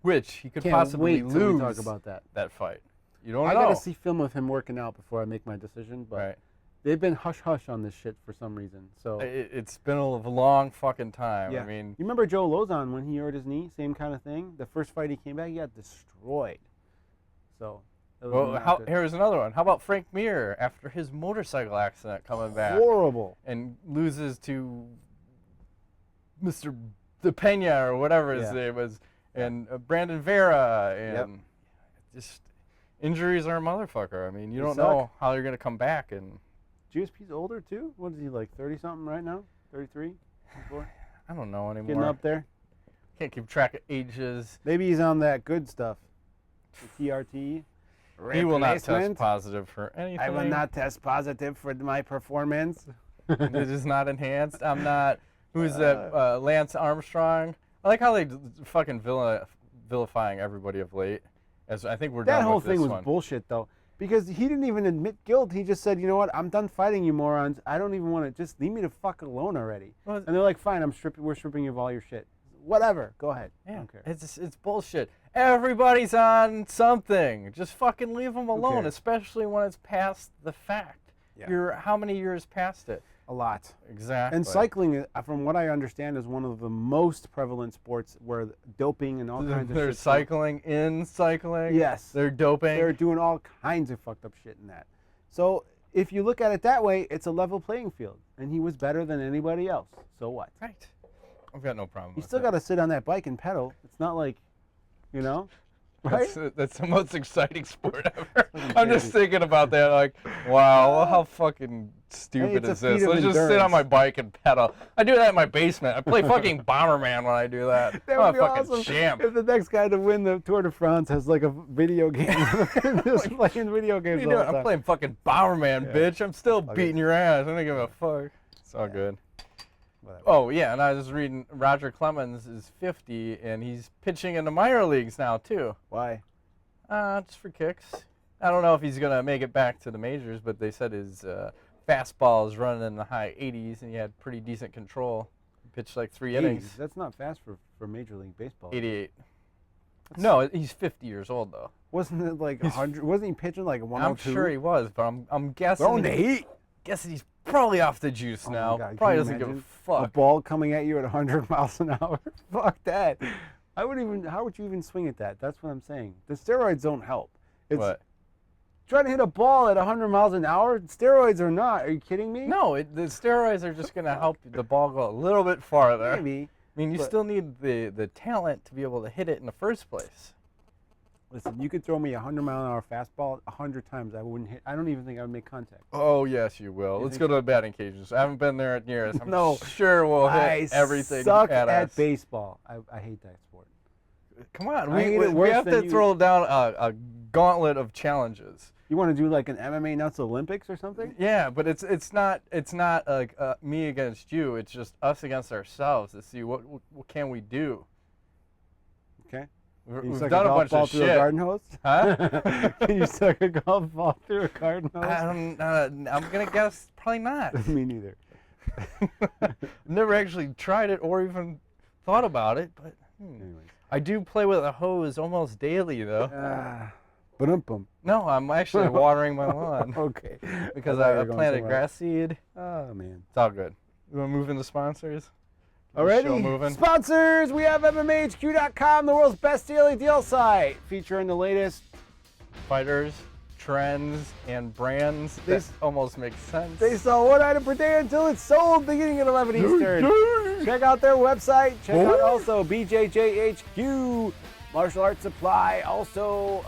which he could possibly lose. Talk about that fight. You don't know. I got to see film of him working out before I make my decision, but they've been hush-hush on this shit for some reason. So it's been a long fucking time. Yeah. I mean, you remember Joe Lozon when he hurt his knee? Same kind of thing. The first fight he came back, he got destroyed. So. Well, here's another one. How about Frank Mir after his motorcycle accident coming back? Horrible. And loses to Mr. De Pena or whatever his name was, and Brandon Vera, and just injuries are a motherfucker. I mean, you don't know how you're going to come back. And GSP's older too? What is he, like 30-something right now? 33? 34? I don't know anymore. Getting up there? Can't keep track of ages. Maybe he's on that good stuff. The TRT. He will not test replacement. positive for anything. I will not test positive for my performance. It is not enhanced. I'm not. Who's that? Lance Armstrong. I like how they fucking vilifying everybody of late. As I think we're That done whole with this thing was one. bullshit, though, because he didn't even admit guilt. He just said, "You know what? I'm done fighting you morons. I don't even want to. Just leave me the fuck alone already." Well, And they're like, "Fine, we're stripping you of all your shit. Whatever. Go ahead. I Yeah, don't care." it's bullshit. Everybody's on something. Just fucking leave them alone, cares? especially when it's past the fact. Yeah. You're how many years past it? A lot. Exactly. And cycling, from what I understand, is one of the most prevalent sports where doping and all kinds of They're shit. cycling in cycling. Yes. They're doping. They're doing all kinds of fucked up shit in that. So if you look at it that way, it's a level playing field, and he was better than anybody else. So what? Right. I've got no problem You with still it. got to sit on that bike and pedal. It's not like, right? That's the most exciting sport ever. I'm just thinking about that, like, wow, how fucking stupid it's a is this? feat of Let's just sit on endurance. my bike and pedal. I do that in my basement. I play fucking Bomberman when I do that. That I'm would a be fucking awesome champ. if the next guy to win the Tour de France has like a video game. Just playing video What are games you all doing? the time. I'm playing fucking Bomberman, bitch. I'm still Fuck beating it. your ass. I don't give a fuck. It's all good. Whatever. Oh, yeah, and I was reading Roger Clemens is 50, and he's pitching in the minor leagues now, too. Why? Just for kicks. I don't know if he's going to make it back to the majors, but they said his fastball is running in the high 80s, and he had pretty decent control. He pitched like 3 innings. That's not fast for Major League Baseball. 88. No, he's 50 years old, though. Wasn't it like 100? Wasn't he pitching like 102? I'm sure he was, but I'm guessing. Throwing the heat. Guessing he's probably off the juice Oh my now. God, can Probably you doesn't give a imagine fuck. A ball coming at you at 100 miles an hour. Fuck that. How would you even swing at that? That's what I'm saying. The steroids don't help. It's What? trying to hit a ball at 100 miles an hour. Steroids are not. Are you kidding me? No, the steroids are just going to help the ball go a little bit farther. Maybe. I mean, you but- still need the talent to be able to hit it in the first place. Listen, you could throw me a 100-mile-an-hour fastball 100 times. I wouldn't hit. I don't even think I would make contact. Oh, yes, you will. You Let's think go to the batting cages. I haven't been there in years. I'm No. sure we'll hit I everything suck at at us. baseball. I hate that sport. Come on. I hate We it worse have than to you. throw down a gauntlet of challenges. You want to do like an MMANUTS Olympics or something? Yeah, but it's not like me against you. It's just us against ourselves to see what can we do. Okay. Can you We've suck done a golf bunch ball of through a shit. garden hose? Huh? Can you suck a golf ball through a garden hose? I'm gonna guess probably not. Me neither. Never actually tried it or even thought about it, but Anyways. I do play with a hose almost daily though. Ba-dum-bum. No, I'm actually watering my lawn Okay. because thought you I were going planted somewhere else. grass seed. Oh, man. It's all good. You want to move into sponsors? Alrighty. Show moving. Sponsors, we have MMAHQ.com, the world's best daily deal site, featuring the latest. Fighters, trends, and brands. That almost makes sense. They sell one item per day until it's sold beginning at 11 Eastern. Check out their website. Check out also BJJHQ, Martial Arts Supply, also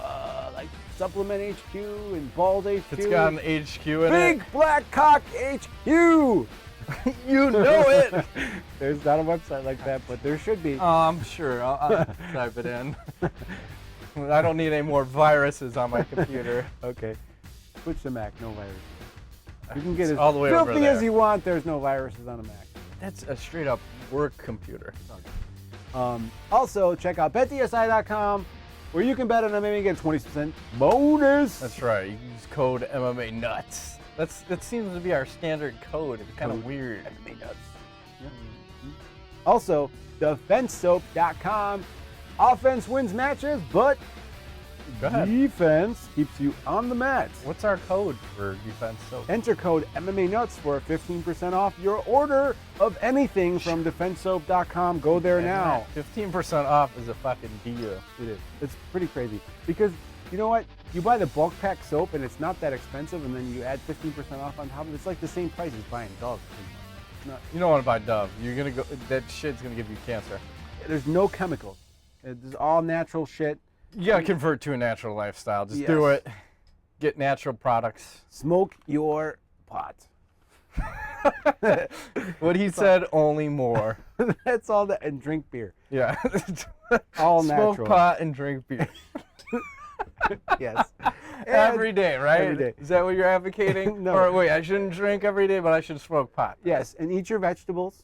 like Supplement HQ and Bald HQ. It's got an HQ in Big Black Cock HQ. You know it. There's not a website like that, but there should be. Oh, I'm sure. I'll type it in. I don't need any more viruses on my computer. Okay. Switch to Mac, no viruses. You can get It's as all the way over filthy as there. you want. There's no viruses on a Mac. That's a straight up work computer. Also, check out BetDSI.com, where you can bet on MMA and get 20% bonus. That's right. You use code MMANUTS. That seems to be our standard code. It's kind of weird. MMA nuts. Yeah. Also, DefenseSoap.com. Offense wins matches, but Go ahead. defense keeps you on the mat. What's our code for defense soap? Enter code MMANUTS for 15% off your order of anything from DefenseSoap.com. Go there now. 15% off is a fucking deal. It is. It's pretty crazy because you know what? You buy the bulk pack soap and it's not that expensive, and then you add 15% off on top of it. It's like the same price as buying Dove. It's not, You don't want to buy Dove. You're gonna go. That shit's gonna give you cancer. there's no chemicals. It's all natural shit. You gotta convert to a natural lifestyle. Just Yes. do it. Get natural products. Smoke your pot. What he said, only more. That's all that, and drink beer. Yeah. All Smoke natural. pot and drink beer. Yes. Every day, right? Every day. Is that what you're advocating? No. Or wait, I shouldn't drink every day, but I should smoke pot. Yes, and eat your vegetables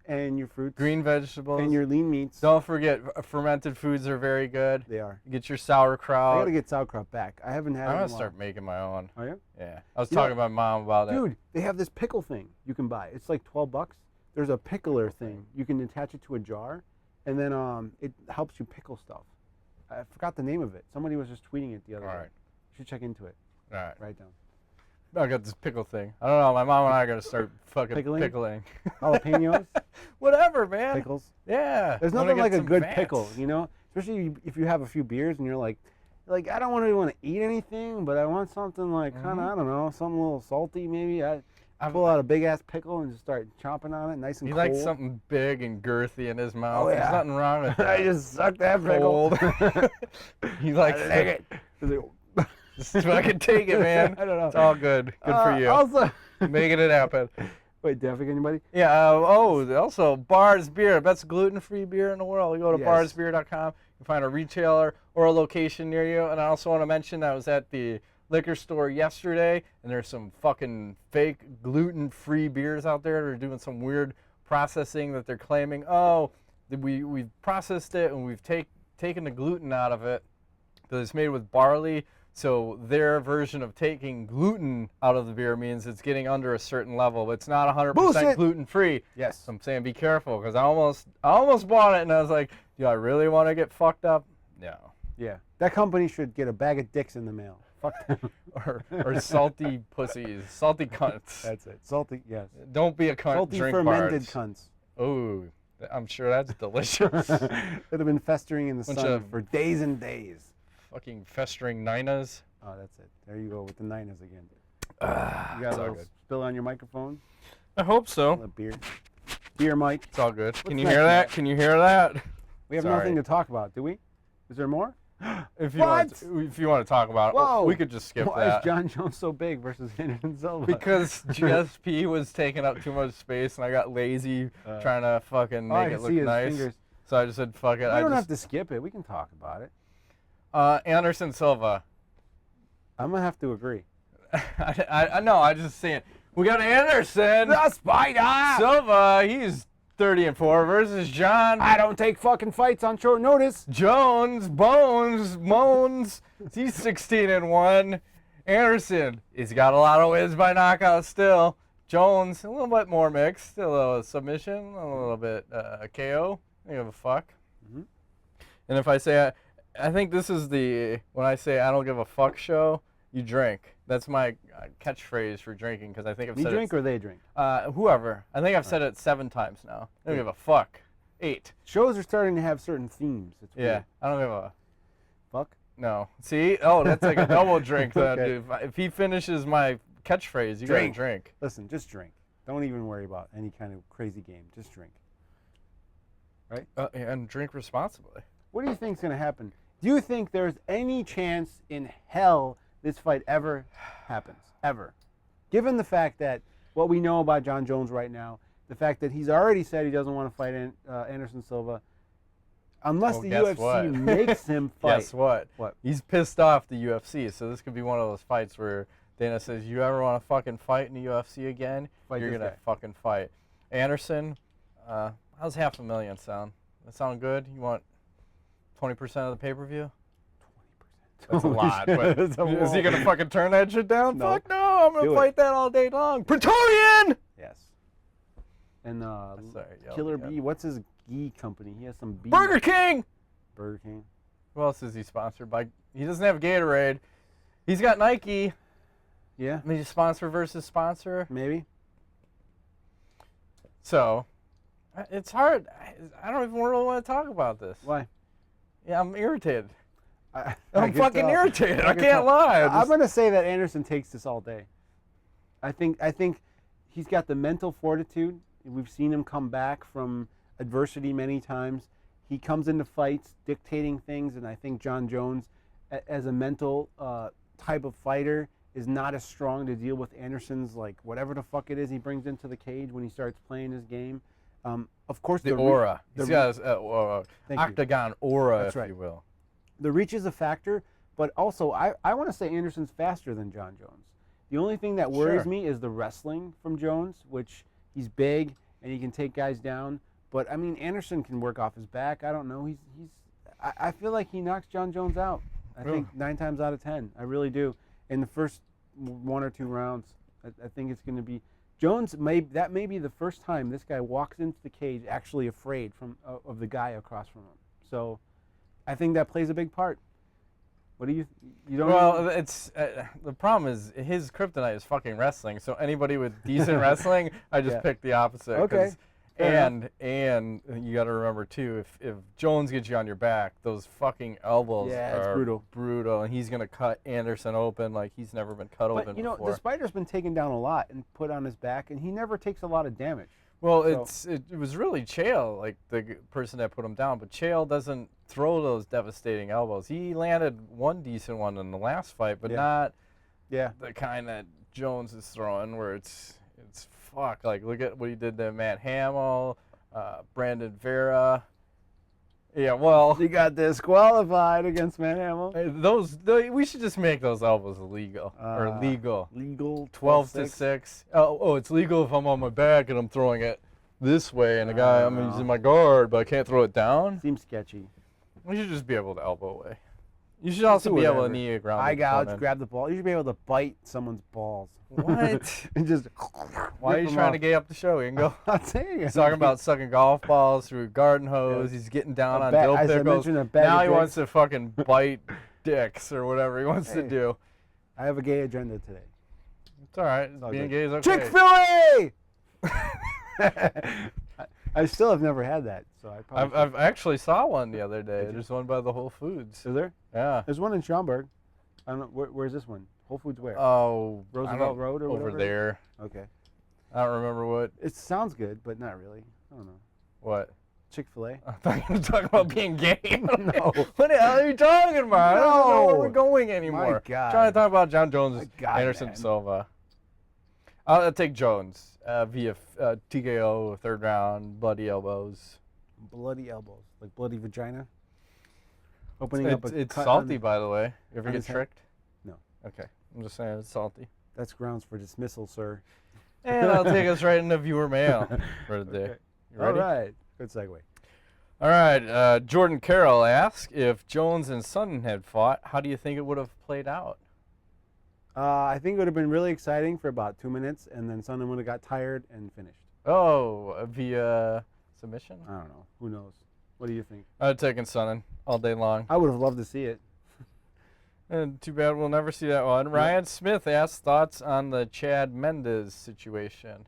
and your fruits. Green vegetables. And your lean meats. Don't forget, fermented foods are very good. They are. Get your sauerkraut. I gotta get sauerkraut back. I haven't had it I'm in a gonna while. start making my own. Are you? Yeah. I was talking to my mom about it. Dude, they have this pickle thing you can buy. It's like $12. There's a pickler thing. You can attach it to a jar, and then it helps you pickle stuff. I forgot the name of it. Somebody was just tweeting it the other day. Alright. You should check into it. All right. Write it down. I got this pickle thing. I don't know. My mom and I are gonna start fucking pickling. Jalapenos, Whatever, man. pickles. Yeah. There's Wanna nothing get like a some good fats. pickle, you know? Especially if you have a few beers and you're like I don't really want to eat anything, but I want something like kind of, I don't know, something a little salty maybe. I pull out a big ass pickle and just start chomping on it, nice and He cold. likes something big and girthy in his mouth. Oh, yeah. There's nothing wrong with that. I just suck that pickle. Cold. He likes I like it. Just fucking take it, man. I don't know. It's all good. Good for you. Also, Making it happen. wait, did I forget anybody? Yeah. Also, Bar's Beer, best gluten-free beer in the world. You go to Yes. barsbeer.com. You can find a retailer or a location near you. And I also want to mention that I was at the liquor store yesterday, and there's some fucking fake gluten-free beers out there. They're doing some weird processing that they're claiming. Oh, we've processed it and we've taken the gluten out of it because it's made with barley. So their version of taking gluten out of the beer means it's getting under a certain level. It's not 100% Bullshit. gluten-free. Yes. So I'm saying be careful because I almost bought it and I was like, do I really want to get fucked up? No. Yeah. That company should get a bag of dicks in the mail. Fuck them. Or salty pussies, salty cunts. That's it. Salty, yes. Don't be a cunt. Salty drink fermented bars. cunts. Oh, I'm sure that's delicious. That have been festering in the Bunch sun of- for days and days. Fucking festering ninas. Oh, that's it. There you go with the Niners again. Ah, You got it's a all little good. spill on your microphone? I hope A so. beer. Beer mic. It's all good. Can you next, hear that? Matt? Can you hear that? We have Sorry. nothing to talk about, do we? Is there more? If you What? want to talk about it, Whoa. we could just skip Why that. is Jon Jones so big versus Henderson and Silva? Because GSP was taking up too much space, and I got lazy trying to fucking all I make can it see look is nice. fingers. So I just said, "Fuck it." We I don't just have to skip it. We can talk about it. Anderson Silva. I'm going to have to agree. I know. I just saying. We got Anderson The Spider! Silva. He's 30-4 versus Jon I don't take fucking fights on short notice. Jones Moans. He's 16-1. Anderson, he's got a lot of wins by knockout still. Jones, a little bit more mixed, a little submission, a little bit KO. I don't give a fuck. Mhm. And if I say, I think this is when I say I don't give a fuck show, you drink. That's my catchphrase for drinking because I think I've Me said drink or they drink? whoever. I think I've said it 7 times now. I don't give a fuck. 8. Shows are starting to have certain themes. It's Yeah, weird. I don't give a Fuck. no. See? Oh, that's like a double drink. Then Okay. if he finishes my catchphrase, you Drink. gotta drink. Listen, just drink. Don't even worry about any kind of crazy game. Just drink. Right? And drink responsibly. What do you think's going to happen? Do you think there's any chance in hell this fight ever happens? Ever? Given the fact that what we know about Jon Jones right now, the fact that he's already said he doesn't want to fight Anderson Silva, unless Well, the guess UFC what? makes him fight. Guess what? What? He's pissed off the UFC, so this could be one of those fights where Dana says, you ever want to fucking fight in the UFC again? Fight You're this going to guy. fucking fight. Anderson, how's $500,000 sound? That sound good? You want 20% of the pay-per-view? 20%. That's a Holy lot. shit, But that's a is he lot. going to fucking turn that shit down? No. Fuck no, I'm going Do to it. fight that all day long. Praetorian! Yes. And Sorry, yelled Killer again. Bee, what's his ghee company? He has some bee. Burger King! Burger King. Who else is he sponsored by? He doesn't have Gatorade. He's got Nike. Yeah, Maybe sponsor versus sponsor. maybe. So, it's hard. I don't even really want to talk about this. Why? Yeah, I'm irritated. I I'm can fucking tell. irritated. I can can't tell. lie. I'm gonna say that Anderson takes this all day. I think he's got the mental fortitude. We've seen him come back from adversity many times. He comes into fights dictating things, and I think Jon Jones, as a mental type of fighter, is not as strong to deal with Anderson's, like, whatever the fuck it is he brings into the cage when he starts playing his game. Of course, the aura. He's the- got his Thank you. octagon aura, That's if right. you will. The reach is a factor, But also, I want to say Anderson's faster than Jon Jones. The only thing that worries me is the wrestling from Jones, which he's big and he can take guys down. But I mean, Anderson can work off his back. I don't know. I feel like he knocks Jon Jones out. I think 9 times out of 10. I really do. In the first 1 or 2 rounds, I think it's going to be Jones. That may be the first time this guy walks into the cage actually afraid of the guy across from him. So, I think that plays a big part. What do you don't? Well, it's the problem is his kryptonite is fucking wrestling. So anybody with decent wrestling, I just pick the opposite. Okay. And you got to remember too, if Jones gets you on your back, those fucking elbows are brutal, and he's gonna cut Anderson open like he's never been cut open before. But the Spider's been taken down a lot and put on his back, and he never takes a lot of damage. Well, it was really Chael, like the person that put him down, but Chael doesn't throw those devastating elbows. He landed one decent one in the last fight, but not the kind that Jones is throwing, where it's fuck. Like, look at what he did to Matt Hamill, Brandon Vera. Yeah, well, he got disqualified against Matt Hamill. We should just make those elbows illegal or legal. Legal. 12-6. Oh, it's legal if I'm on my back and I'm throwing it this way, and the guy I'm using my guard, but I can't throw it down. Seems sketchy. We should just be able to elbow away. You should also be able to knee a ground. Eye gouge, grab the ball. You should be able to bite someone's balls. What? And just. Why are you trying to gay up the show, Ingo? I'm not saying it. He's talking about sucking golf balls through a garden hose. He's getting down on dill pickles. Now he wants to fucking bite dicks or whatever he wants to do. I have a gay agenda today. It's all right. Being gay is okay. Chick-fil-A! I still have never had that, so I probably. I've actually saw one the other day. There's one by the Whole Foods. Is there? Yeah. There's one in Schaumburg. I don't know. Where's this one? Whole Foods where? Oh, Roosevelt Road or whatever? Over there. Okay. I don't remember what. It sounds good, but not really. I don't know. What? Chick-fil-A. I thought you were talking about being gay. No. What the hell are you talking about? No. I don't know where we're going anymore. My God. I'm trying to talk about Jon Jones and Henderson Silva. I'll take Jones via TKO, 3rd round, bloody elbows. Bloody elbows, like bloody vagina. It's salty, by the way. You ever get tricked? No. Okay, I'm just saying it's salty. That's grounds for dismissal, sir. And I'll take us right into viewer mail for the day. Okay. You ready? All right. Good segue. All right. Jordan Carroll asks, if Jones and Sutton had fought, how do you think it would have played out? I think it would have been really exciting for about 2 minutes, and then Sutton would have got tired and finished. Oh, via submission? I don't know. Who knows? What do you think? I'd taken Sutton all day long. I would have loved to see it. And too bad we'll never see that one. Ryan Smith asks thoughts on the Chad Mendes situation.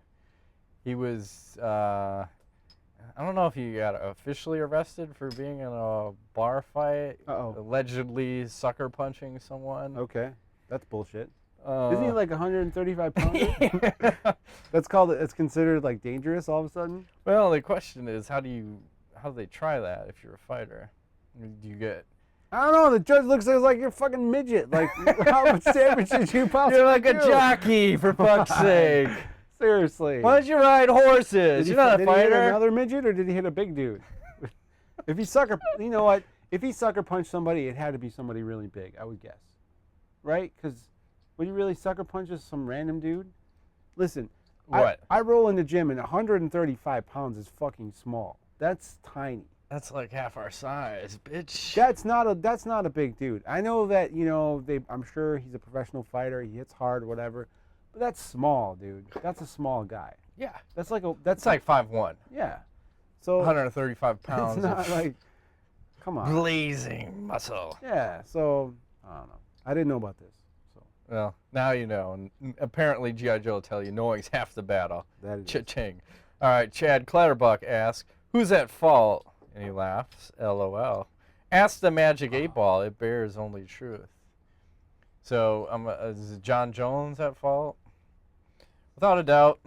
He was, I don't know if he got officially arrested for being in a bar fight, allegedly sucker punching someone. Okay, that's bullshit. Isn't he like 135 pounds? It's considered like dangerous all of a sudden? Well, the question is, how do they try that if you're a fighter? Do you get... I don't know. The judge looks like you're a fucking midget. Like, how much damage did you possibly You're like do? a jockey, for fuck's sake. Seriously. Why don't you ride horses? You're not a fighter. Did he hit another midget, or did he hit a big dude? If he you know what? If he sucker punched somebody, it had to be somebody really big, I would guess. Right? Because would you really sucker punch just some random dude? Listen, what? I roll in the gym, and 135 pounds is fucking small. That's tiny. That's like half our size, bitch. That's not a big dude. I know that, I'm sure he's a professional fighter. He hits hard or whatever. But that's small, dude. That's a small guy. Yeah. That's like 5'1". Yeah. So 135 pounds. It's not like, come on. Blazing muscle. Yeah. So I don't know. I didn't know about this. So. Well, now you know. And apparently G.I. Joe will tell you knowing's half the battle. That is. Cha-ching. All right. Chad Clatterbuck asks, who's at fault? And he laughs. LOL. Ask the Magic 8-Ball. It bears only truth. So is Jon Jones at fault? Without a doubt.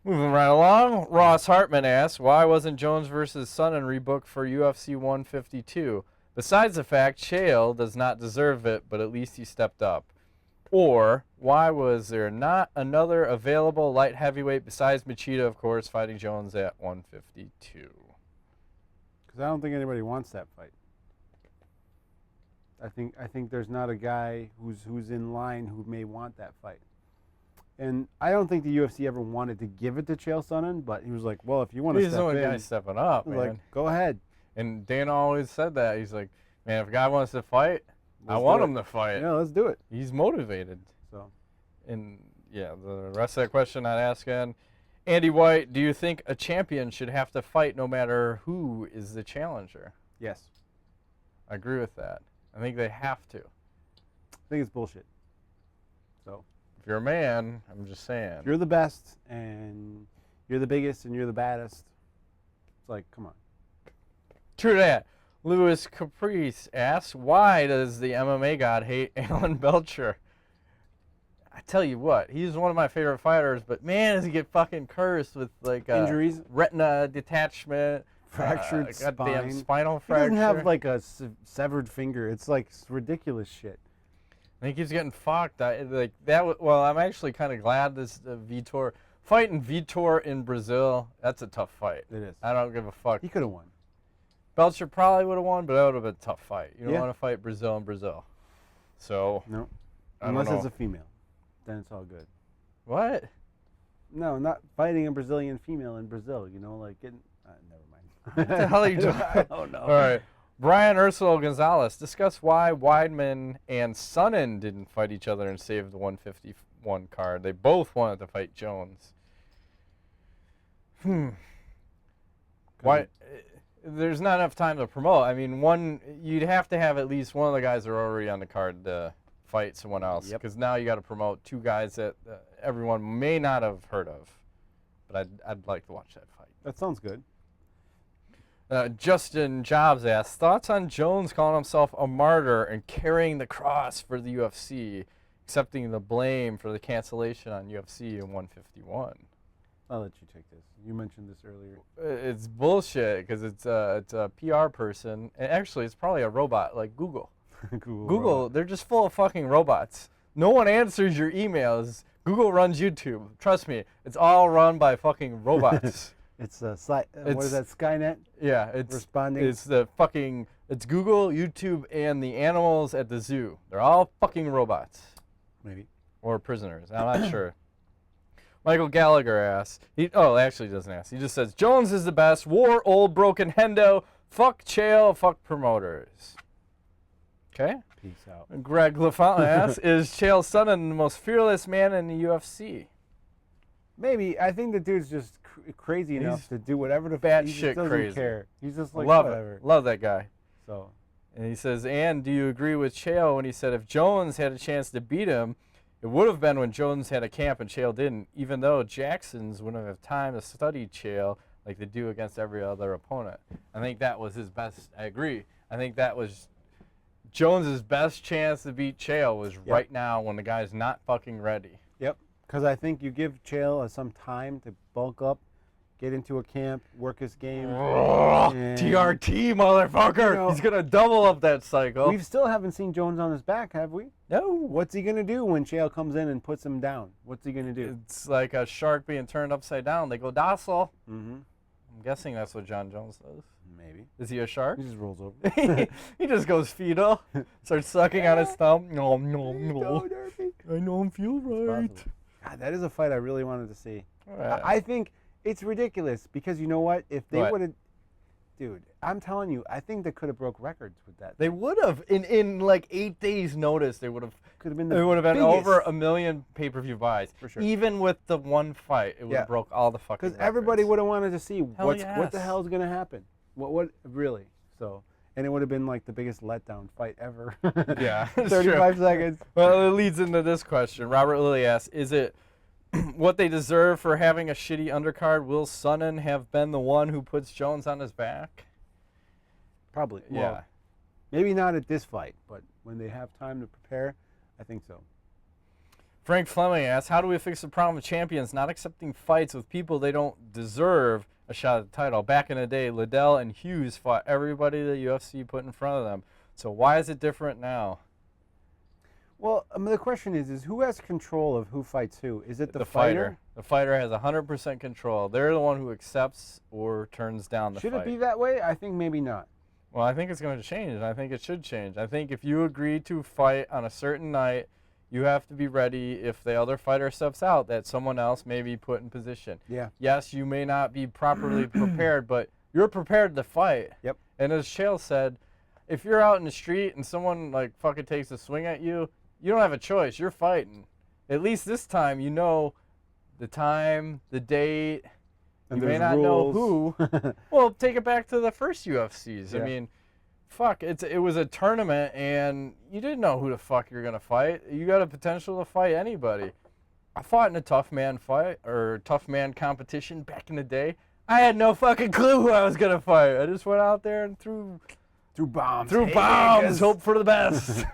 Moving right along, Ross Hartman asks, why wasn't Jones versus Sutton rebooked for UFC 152? Besides the fact Chael does not deserve it, but at least he stepped up. Or, why was there not another available light heavyweight besides Machida, of course, fighting Jones at 152? Because I don't think anybody wants that fight. I think there's not a guy who's in line who may want that fight. And I don't think the UFC ever wanted to give it to Chael Sonnen, but he was like, well, if you want to He's step the only in, guy stepping up, man. like, go ahead. And Dana always said that. He's like, man, if a guy wants to fight, I Let's want do him it. to fight. Yeah, let's do it. He's motivated. So, And yeah, the rest of that question I'd ask again. Andy White, do you think a champion should have to fight no matter who is the challenger? yes. I agree with that. I think they have to. I think it's bullshit. So, If you're a man, I'm just saying. if you're the best and you're the biggest and you're the baddest, it's like, come on. True that. Louis Caprice asks, why does the MMA god hate Alan Belcher? I tell you what, he's one of my favorite fighters, but man, does he get fucking cursed with like Injuries, retina detachment, fractured goddamn spine. spinal He fracture. doesn't have like a severed finger. It's like ridiculous shit. I think he's getting fucked. Like that. Well, I'm actually kind of glad this Vitor fighting Vitor in Brazil. That's a tough fight. It is. I don't give a fuck. He could have won. Belcher probably would have won, but that would have been a tough fight. You don't Yeah. want to fight Brazil in Brazil. So No. I don't Unless know. it's a female. Then it's all good. What? No, not fighting a Brazilian female in Brazil. You know, like getting. Never mind. What the hell are you doing? I don't know. All right. Brian Ursula Gonzalez, discuss why Weidman and Sonnen didn't fight each other and save the 151 card. They both wanted to fight Jones. Why? There's not enough time to promote. I mean, you'd have to have at least one of the guys that are already on the card to fight someone else. Yep. Because now you got to promote two guys that everyone may not have heard of. But I'd like to watch that fight. That sounds good. Justin Jobs asks, thoughts on Jones calling himself a martyr and carrying the cross for the UFC, accepting the blame for the cancellation on UFC in 151? I'll let you take this. You mentioned this earlier. It's bullshit because it's a PR person. And actually, it's probably a robot like Google. Google, they're just full of fucking robots. No one answers your emails. Google runs YouTube. Trust me, it's all run by fucking robots. It's what is that, Skynet? Yeah, it's responding. It's Google, YouTube, and the animals at the zoo. They're all fucking robots. Maybe. Or prisoners. I'm not sure. Michael Gallagher asks. Actually he doesn't ask. He just says, Jones is the best. War old broken Hendo. Fuck Chael. Fuck promoters. Okay. Peace out. Greg LaFont asks, is Chael Sonnen the most fearless man in the UFC? Maybe. I think the dude's just crazy enough to do whatever the bat he just shit doesn't crazy. care. He's just like, Love whatever. it. Love that guy. So. And he says, and do you agree with Chael when he said if Jones had a chance to beat him, it would have been when Jones had a camp and Chael didn't, even though Jacksons wouldn't have time to study Chael like they do against every other opponent. I think that was his best. I agree. I think that was Jones's best chance to beat Chael was right now when the guy's not fucking ready. Yep. Because I think you give Chael some time to bulk up, get into a camp, work his game. TRT, motherfucker! You know, he's gonna double up that cycle. We still haven't seen Jones on his back, have we? No. What's he gonna do when Chael comes in and puts him down? What's he gonna do? It's like a shark being turned upside down. They go docile. Mm-hmm. I'm guessing that's what Jon Jones does. Maybe. Is he a shark? He just rolls over. He just goes fetal, starts sucking on his thumb. No, no, There you no. go, Derpy. I don't feel right. Possible. God, that is a fight I really wanted to see. Right. I think it's ridiculous because you know what? If they What? would have, dude, I'm telling you, I think they could have broke records with that. They would have in like 8 days' notice. They would have. Could have been It the would have been biggest. over 1 million pay-per-view buys. For sure. Even with the one fight, it would have broke all the fucking. Because everybody records. would have wanted to see what the yes. hell is gonna happen. What really? So, and it would have been like the biggest letdown fight ever. Yeah, it's 35 true. seconds. Well, it leads into this question. Robert Lilly asks, is it what they deserve for having a shitty undercard? Will Sonnen have been the one who puts Jones on his back? Probably. Yeah. Well, maybe not at this fight, but when they have time to prepare, I think so. Frank Fleming asks, how do we fix the problem of champions not accepting fights with people they don't deserve a shot at the title? Back in the day, Liddell and Hughes fought everybody the UFC put in front of them. So why is it different now? Well, the question is who has control of who fights who? Is it the fighter? The fighter has 100% control. They're the one who accepts or turns down the Should fight. it be that way? I think maybe not. Well, I think it's going to change, and I think it should change. I think if you agree to fight on a certain night, you have to be ready if the other fighter steps out that someone else may be put in position. Yeah. Yes, you may not be properly prepared, but you're prepared to fight. Yep. And as Shale said, if you're out in the street and someone like fucking takes a swing at you, you don't have a choice. You're fighting. At least this time you know the time, the date. And you may there's not rules. know who. Well, take it back to the first UFCs. Yeah. I mean, fuck, it was a tournament, and you didn't know who the fuck you're gonna fight. You got a potential to fight anybody. I fought in a tough man fight or tough man competition back in the day. I had no fucking clue who I was gonna fight. I just went out there and threw bombs. bombs, hope for the best.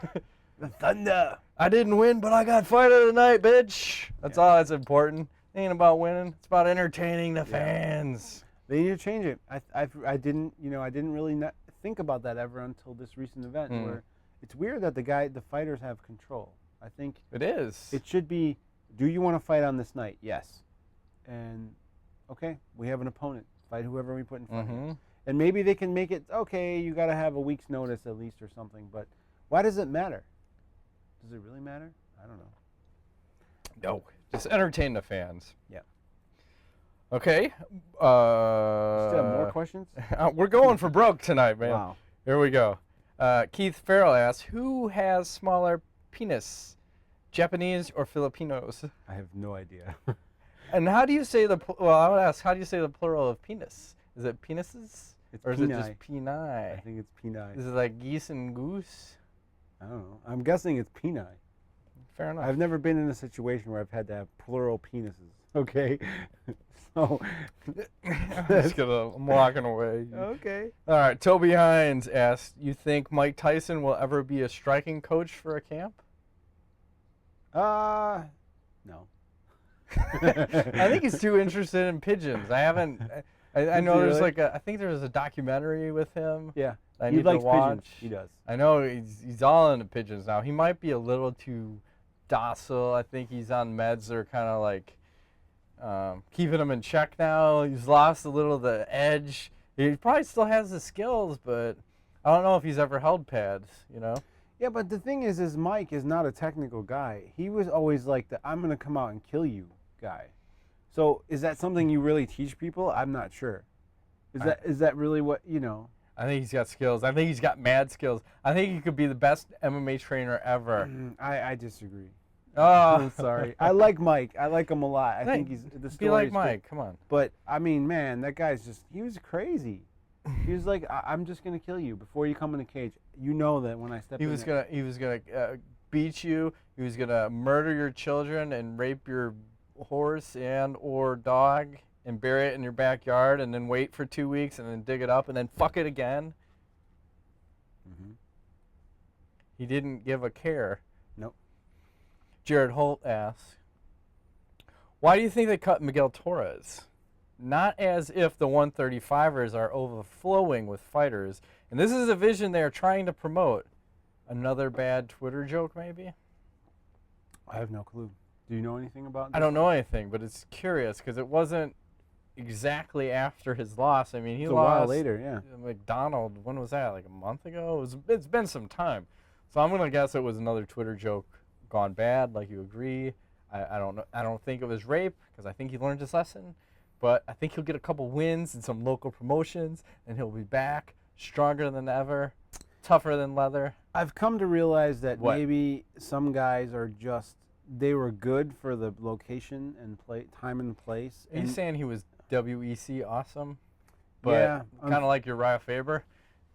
The thunder. I didn't win, but I got fight of the night, bitch. That's all that's important. It ain't about winning. It's about entertaining the fans. They need to change it. I didn't really think about that ever until this recent event where it's weird that the fighters have control. I think It is. it should be, do you want to fight on this night? Yes. And okay, we have an opponent. Fight whoever we put in front of you. And maybe they can make it, okay, you got to have a week's notice at least or something. But why does it matter? Does it really matter? I don't know. No. Just entertain the fans. Yeah. Okay. Still have more questions? We're going for broke tonight, man. Wow. Here we go. Keith Farrell asks, who has smaller penis, Japanese or Filipinos? I have no idea. And how do you say I would ask, how do you say the plural of penis? Is it penises? It's Or is peni. it just peni? I think it's peni. Is it like geese and goose? I don't know. I'm guessing it's peni. Fair enough. I've never been in a situation where I've had to have plural penises. Okay. So. I'm walking away. Okay. All right. Toby Hines asks, you think Mike Tyson will ever be a striking coach for a camp? No. I think he's too interested in pigeons. I haven't. I know there's really? I think there's a documentary with him. Yeah. I He need to likes watch. pigeons. He does. I know he's all into pigeons now. He might be a little too docile. I think he's on meds that are kind of like keeping him in check now. He's lost a little of the edge. He probably still has the skills, but I don't know if he's ever held pads, you know? Yeah, but the thing is Mike is not a technical guy. He was always like the I'm going to come out and kill you guy. So is that something you really teach people? I'm not sure. Is that really what, you know? I think he's got skills. I think he's got mad skills. I think he could be the best MMA trainer ever. I disagree. Oh, I'm sorry. I like Mike. I like him a lot. I think he's the story be like is Mike. good. Come on. But I mean, man, that guy's he was crazy. He was like, I'm just gonna kill you before you come in a cage. You know that when I step in. He was gonna beat you. He was gonna murder your children and rape your horse and or dog and bury it in your backyard and then wait for 2 weeks and then dig it up and then fuck it again. Mm-hmm. He didn't give a care. Nope. Jared Holt asks, why do you think they cut Miguel Torres? Not as if the 135ers are overflowing with fighters, and this is a vision they are trying to promote. Another bad Twitter joke, maybe? I have no clue. Do you know anything about this? I don't know anything, but it's curious because it wasn't exactly after his loss. I mean, he It's a lost while later, yeah. McDonald. When was that? Like a month ago? It's been some time. So I'm gonna guess it was another Twitter joke gone bad. Like you agree? I don't know. I don't think it was rape because I think he learned his lesson. But I think he'll get a couple wins in some local promotions, and he'll be back stronger than ever, tougher than leather. I've come to realize that What? maybe some guys are just they were good for the location and time and place. Are you and saying he was WEC awesome? But Yeah, kind of like Uriah Faber,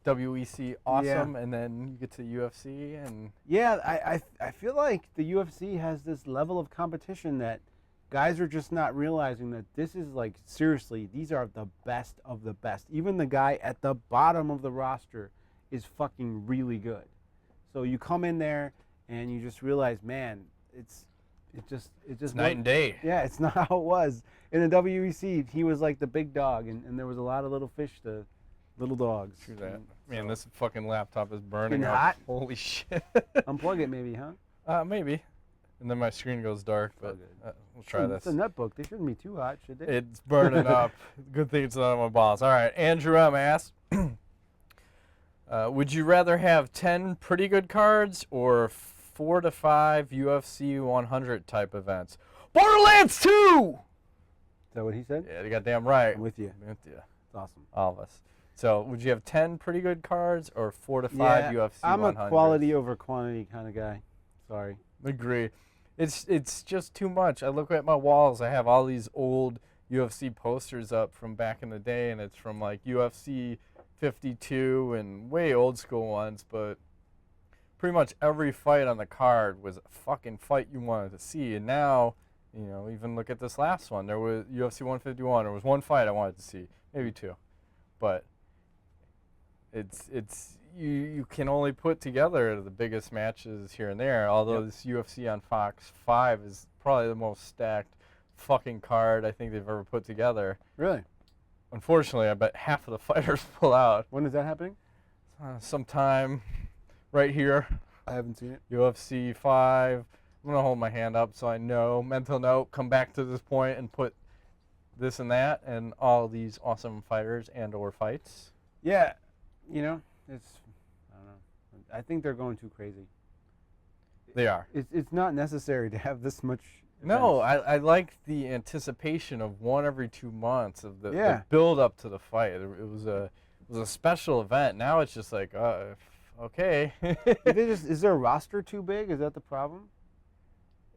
WEC awesome, and then you get to UFC and yeah, I feel like the UFC has this level of competition that guys are just not realizing that this is like seriously, these are the best of the best. Even the guy at the bottom of the roster is fucking really good. So you come in there and you just realize, man, it's just night and day. Yeah, it's not how it was. In the WEC, he was like the big dog, and there was a lot of little fish to little dogs. True that. And Man, so- this fucking laptop is burning Getting up. hot? Holy shit. Unplug it maybe, huh? Maybe. And then my screen goes dark, but good. we'll try It's this. a netbook. They shouldn't be too hot, should they? It's burning up. Good thing it's not on my balls. All right, Andrew M. asks, Would you rather have 10 pretty good cards or 4 to 5 UFC 100 type events? Borderlands 2! Is that what he said? Yeah, you got damn right. I'm with you. I'm with you. It's awesome. All of us. So, would you have 10 pretty good cards or 4 to 5 UFC 100s? I'm a quality over quantity kind of guy. Sorry. Agree. It's just too much. I look at my walls. I have all these old UFC posters up from back in the day, and it's from like UFC 52 and way old school ones, but pretty much every fight on the card was a fucking fight you wanted to see. And now, you know, even look at this last one. There was UFC 151. There was one fight I wanted to see, maybe 2, but you can only put together the biggest matches here and there. Although this UFC on Fox 5 is probably the most stacked fucking card I think they've ever put together. Really? Unfortunately, I bet half of the fighters pull out. When is that happening? Sometime right here. I haven't seen it. UFC 5. I'm going to hold my hand up so I know. Mental note, come back to this point and put this and that and all these awesome fighters and or fights. Yeah. You know, I don't know. I think they're going too crazy. They are. It's not necessary to have this much. No, events. I like the anticipation of one every 2 months of the build up to the fight. It was a special event. Now it's just like, okay. Is their roster too big? Is that the problem?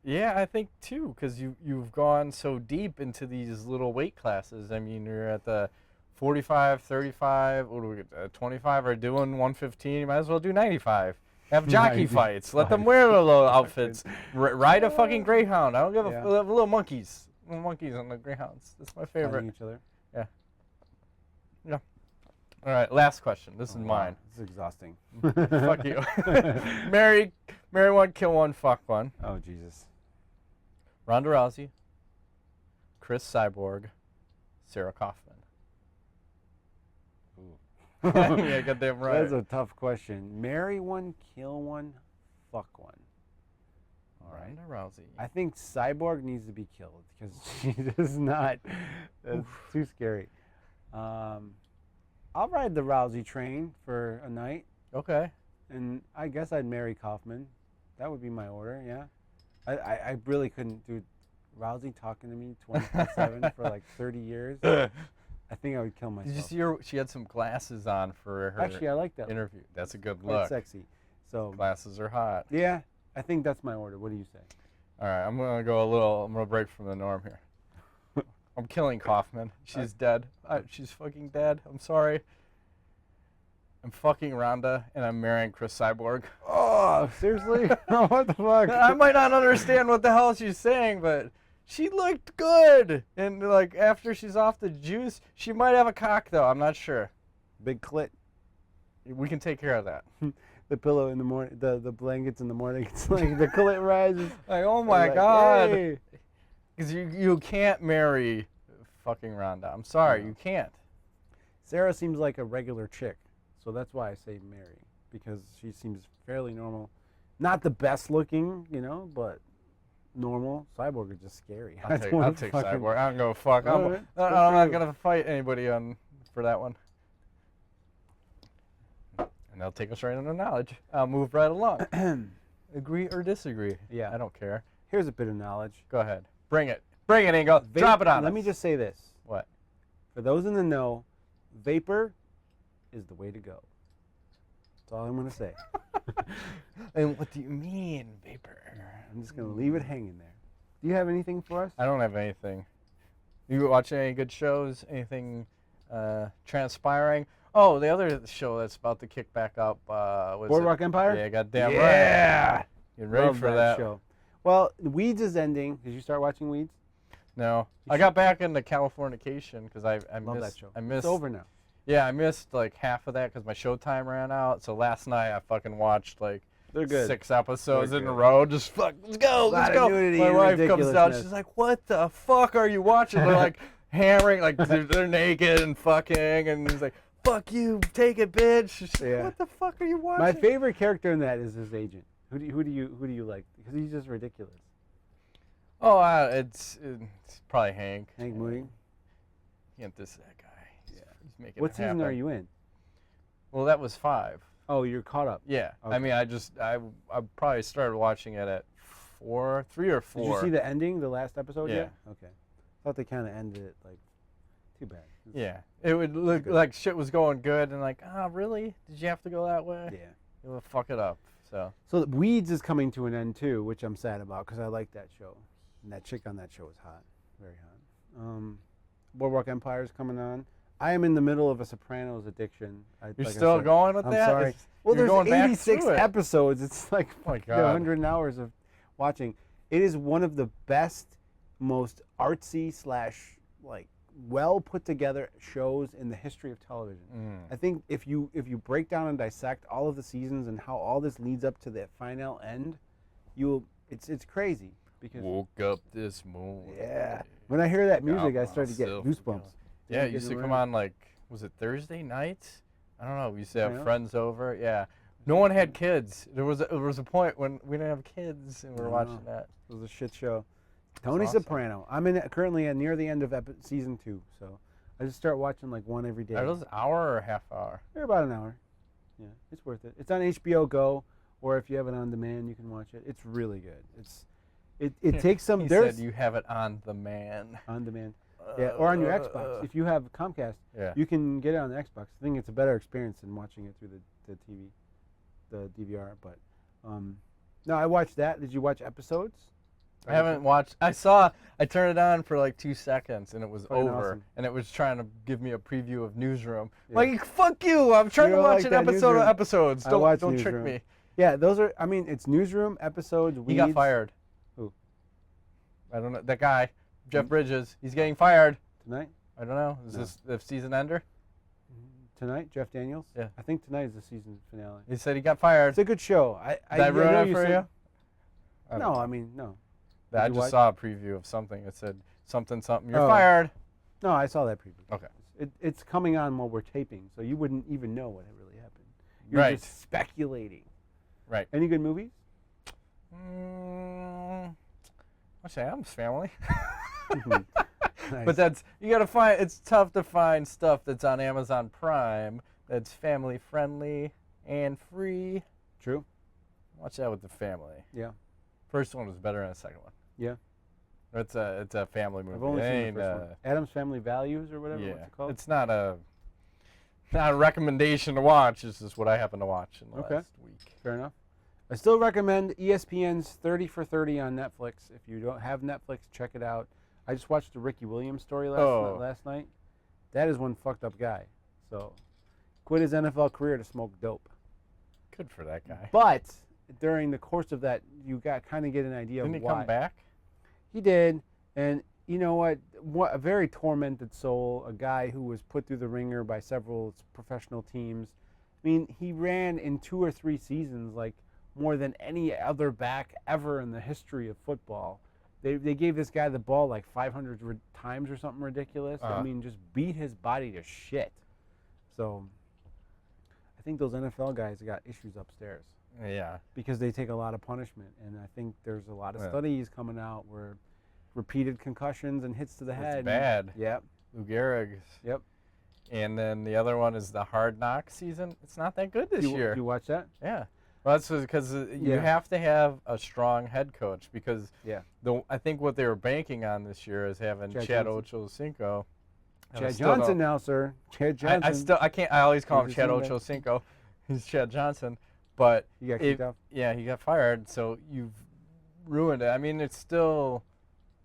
Yeah, I think too, because you've gone so deep into these little weight classes. I mean, you're at the 45, 35, what do we get? 25 are doing 115. You might as well do 95. Have jockey fights. Let them wear the little outfits. Ride a fucking greyhound. I don't give a little monkeys. Little monkeys on the greyhounds. That's my favorite. Fighting each other. Yeah. Yeah. All right, last question. This is mine. This is exhausting. Fuck you. Marry one, kill one, fuck one. Oh, Jesus. Ronda Rousey, Chris Cyborg, Sarah Kaufman. Yeah, goddamn right. That's a tough question. Marry one, kill one, fuck one. All right. Ronda Rousey. I think Cyborg needs to be killed because she does not. That's too scary. I'll ride the Rousey train for a night. Okay. And I guess I'd marry Kaufman. That would be my order, yeah. I really couldn't do Rousey talking to me 24/7 for like 30 years. I think I would kill myself. Did you see her? She had some glasses on for her Actually, I like that interview. That's a good Quite look. sexy. So Glasses are hot. yeah, I think that's my order. What do you say? All right, I'm going to break from the norm here. I'm killing Kaufman. She's dead. She's fucking dead. I'm sorry. I'm fucking Ronda, and I'm marrying Chris Cyborg. Oh, seriously? What the fuck? I might not understand what the hell she's saying, but she looked good. And, like, after she's off the juice, she might have a cock, though. I'm not sure. Big clit. We can take care of that. The pillow in the morning, the blankets in the morning, it's like the clit rises. Like, oh my God. Hey. Because you can't marry fucking Ronda. I'm sorry, you can't. Sarah seems like a regular chick, so that's why I say marry, because she seems fairly normal. Not the best looking, you know, but normal. Cyborg is just scary. I'll take Cyborg. I don't go fuck. I'm not gonna fight anybody for that one. And they'll take us right into knowledge. I'll move right along. Agree or disagree? Yeah. I don't care. Here's a bit of knowledge. Go ahead. Bring it. Bring it, Ingo. Drop it on Let us. me just say this. What? For those in the know, vapor is the way to go. That's all I'm going to say. And what do you mean, vapor? I'm just going to leave it hanging there. Do you have anything for us? I don't have anything. You watching any good shows? Anything transpiring? Oh, the other show that's about to kick back up. Boardwalk Empire? Yeah, goddamn right. Yeah! Getting ready for that. Show. Well, Weeds is ending. Did you start watching Weeds? No. I got back into Californication because I Love missed. that show. I missed. It's over now. Yeah, I missed like half of that because my showtime ran out. So last night I fucking watched like They're good. 6 episodes They're in a good. row. Just fuck, let's go, let's go. My wife comes down. She's like, "What the fuck are you watching?" They're like hammering, like they're naked and fucking, and he's like, "Fuck you, take it, bitch." She's like, Yeah. "What the fuck are you watching?" My favorite character in that is his agent. Who do you like? Because he's just ridiculous. Oh, it's probably Hank. Hank Moody. Can't diss that guy. He's making What it season happen. are you in? Well, that was 5. Oh, you're caught up. Yeah. Okay. I mean, I probably started watching it at 3 or 4. Did you see the ending, the last episode Yeah. yet? Okay. Thought they kind of ended it like, too bad. Yeah. It would look like shit was going good and like, really? Did you have to go that way? Yeah. It would fuck it up. So Weeds is coming to an end too, which I'm sad about because I like that show. And that chick on that show is hot. Very hot. Boardwalk Empire is coming on. I am in the middle of a Sopranos addiction. You're still going with I'm that? sorry. Well, You're there's going back 86 through it. episodes. It's like Oh my God. 100 hours of watching. It is one of the best, most artsy / like well put together shows in the history of television. I think if you break down and dissect all of the seasons and how all this leads up to the final end, it's crazy because Woke up this morning. yeah. When I hear that music, I Got start to get myself goosebumps. going. Yeah, it used to come on like, was it Thursday nights? I don't know. We used to have friends over. Yeah. No one had kids. There was a point when we didn't have kids and we were watching that. It was a shit show. Tony awesome. Soprano. I'm currently near the end of season 2, so I just start watching like one every day. Are those hour or half hour? They're about an hour. Yeah, it's worth it. It's on HBO Go, or if you have it on demand, you can watch it. It's really good. It takes some. He There's said you have it on the man. on demand. Yeah, or on your Xbox. If you have Comcast, Yeah. you can get it on the Xbox. I think it's a better experience than watching it through the TV, the DVR. But no, I watched that. Did you watch episodes? I haven't watched. I turned it on for like 2 seconds and it was Fucking over. awesome. And it was trying to give me a preview of Newsroom. Yeah. Like, fuck you. I'm trying You to don't watch like an that episode Newsroom? of episodes. I watch Don't trick Newsroom. me. Yeah, those are. I mean, it's Newsroom episodes. He got fired. Who? I don't know. That guy, Jeff Bridges, he's getting fired. Tonight? I don't know. Is this the season ender? Tonight, Jeff Daniels. Yeah. I think tonight is the season finale. He said he got fired. It's a good show. Did I ruin know it for said- you? I don't No, know. I mean no. I Did you just watch- saw a preview of something. It said something. You're Oh. fired. No, I saw that preview. Okay. It's coming on while we're taping, so you wouldn't even know what really happened. You're Right. just speculating. Right. Any good movies? What's Adam's Family? Nice. But that's you gotta find. It's tough to find stuff that's on Amazon Prime that's family friendly and free. True. Watch that with the family. Yeah. First one was better than the second one. Yeah. It's a family movie. I've only It seen ain't, the first one. Adam's Family Values or whatever. Yeah, What's it called? it's not a recommendation to watch. It's just what I happen to watch in the last week. Fair enough. I still recommend ESPN's 30 for 30 on Netflix. If you don't have Netflix, check it out. I just watched the Ricky Williams story last night. That is one fucked up guy. So, quit his NFL career to smoke dope. Good for that guy. But during the course of that, you kind of get an idea Didn't of he why. come back? He did, and you know what? A very tormented soul, a guy who was put through the ringer by several professional teams. I mean, he ran in 2 or 3 seasons like more than any other back ever in the history of football. They gave this guy the ball like 500 times or something ridiculous. I mean, just beat his body to shit. So I think those NFL guys got issues upstairs. Yeah. Because they take a lot of punishment, and I think there's a lot of studies coming out where repeated concussions and hits to the head. It's bad. Yep. Lou Gehrig's. Yep. And then the other one is the Hard Knock season. It's not that good this year. You watch that? Yeah. Well, that's because you have to have a strong head coach because I think what they were banking on this year is having Chad Ochocinco. Chad Johnson now, sir. Chad Johnson. I always call him You've Chad seen that? Ochocinco. He's Chad Johnson. But He got kicked off? Yeah, he got fired, so you've ruined it. I mean, it's still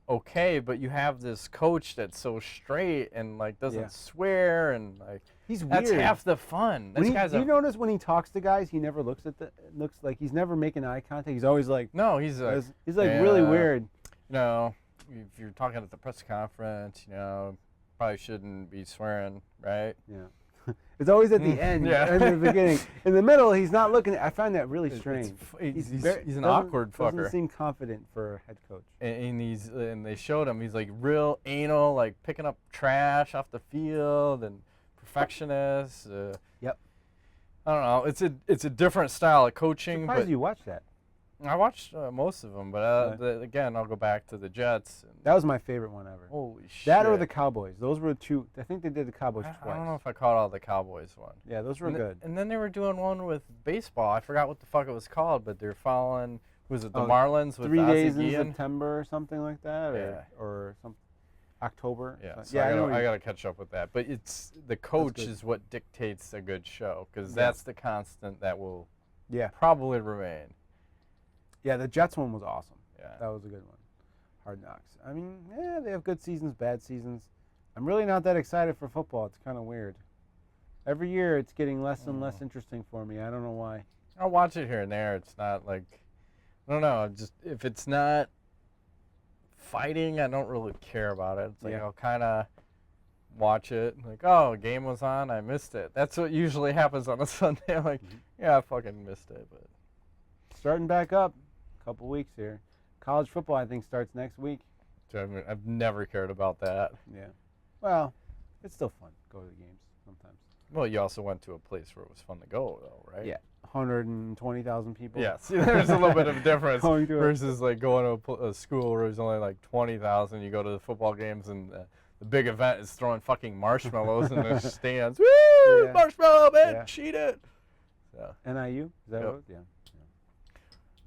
okay, but you have this coach that's so straight and like doesn't swear and like he's weird. That's half the fun. Do you notice when he talks to guys, he never looks like he's never making eye contact. He's always like he's like really weird. You know, if you're talking at the press conference, probably shouldn't be swearing, right? Yeah. It's always at the end, in the beginning. In the middle, he's not looking. I find that really strange. He's an awkward fucker. Doesn't seem confident for a head coach. And they showed him. He's like real anal, like picking up trash off the field and perfectionist. Yep. I don't know. It's a different style of coaching. Surprised but you watched that. I watched most of them, but again, I'll go back to the Jets. And That was my favorite one ever. holy shit. That or the Cowboys. Those were the two. I think they did the Cowboys twice. I don't know if I caught all the Cowboys one. Yeah, those were good. And then they were doing one with baseball. I forgot what the fuck it was called, but they're following, was it the Marlins with 3 Ozzie days in Guillen? September or something like that, Yeah. or some October. Yeah, So- so I know I gotta catch up with that. But it's the coach good. is what dictates a good show, because Yeah. that's the constant that will Yeah, probably remain. yeah. The Jets one was awesome. Yeah. That was a good one. Hard Knocks. I mean, yeah, they have good seasons, bad seasons. I'm really not that excited for football. It's kind of weird. Every year, it's getting less and less interesting for me. I don't know why. I'll watch it here and there. It's not like, I don't know. Just if it's not fighting, I don't really care about it. It's like I'll kind of watch it. Like, oh, a game was on, I missed it. That's what usually happens on a Sunday. I'm like, yeah, I fucking missed it. But Starting back up, a couple weeks here. College football, I think, starts next week. so I mean, I've never cared about that. Yeah. Well, it's still fun. Go to the games sometimes. Well, you also went to a place where it was fun to go, though, right? Yeah. 120,000 people. Yeah, see, there's a little bit of difference Going to a- versus like going to a school where there's only like 20,000. You go to the football games and the big event is throwing fucking marshmallows in the stands. Woo! Yeah. Marshmallow, man, Yeah. cheat it. So, NIU? Is that Yep. what? Yeah.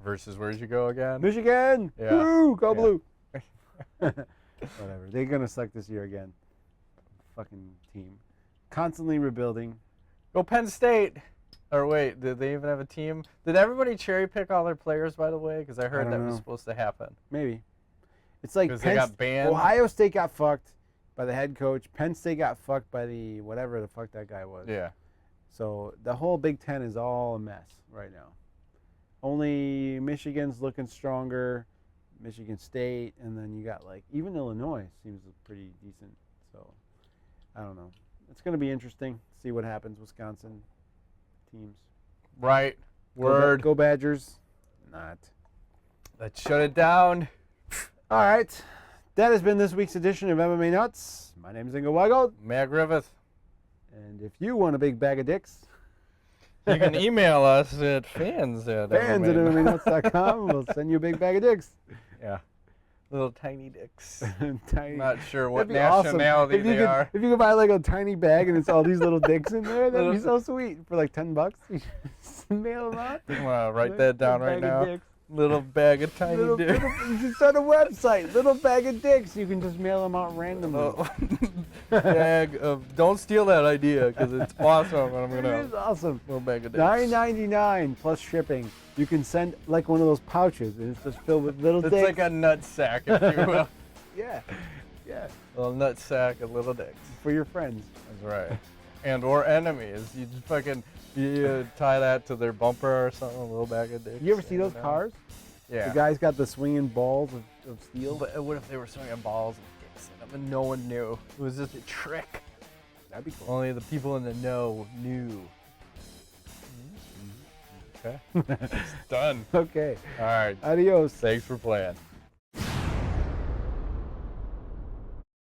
versus where'd you go again? Michigan! Yeah. Woo! Go Yeah. blue! Whatever. They're going to suck this year again. Fucking team. Constantly rebuilding. Go Penn State. Or wait, did they even have a team? Did everybody cherry pick all their players, by the way? Because I heard don't that was know. supposed to happen. Maybe. It's like 'Cause they got banned? Ohio State got fucked by the head coach. Penn State got fucked by the whatever the fuck that guy was. Yeah. So the whole Big Ten is all a mess right now. Only Michigan's looking stronger, Michigan State, and then you got like even Illinois seems pretty decent. So I don't know. It's going to be interesting to see what happens. Wisconsin teams. Right. Go Word. Go Badgers. Not. Let's shut it down. All right. That has been this week's edition of MMA Nuts. My name is Ingo Weigel, Matt Griffith. and if you want a big bag of dicks, You can email us at fans at fans@MMANUTS.com. We'll send you a big bag of dicks. Yeah. Little tiny dicks. Tiny. Not sure what That'd be awesome. nationality If you they could, are. If you could buy like a tiny bag and it's all these little dicks in there, that'd be so sweet. For like $10, you just mail them out. I'm gonna write that down right Bag of now. dicks. Little bag of tiny dicks. You can start a website, little bag of dicks. You can just mail them out randomly. Bag of. Don't steal that idea because it's awesome. And I'm It gonna is awesome. little bag of dicks. $9.99 plus shipping. You can send like one of those pouches, and it's just filled with little It's dicks. like a nut sack, if you will. Yeah, yeah, Little nut sack of little dicks. for your friends. That's right. And or enemies. You just fucking tie that to their bumper or something. A little bag of dicks. You ever see those and, cars? Yeah. The guy's got the swinging balls of steel. But what if they were swinging balls and dicks in them and no one knew? It was just a trick. That'd be cool. Only the people in the know knew. Okay. It's done. Okay. All right. Adios. Thanks for playing.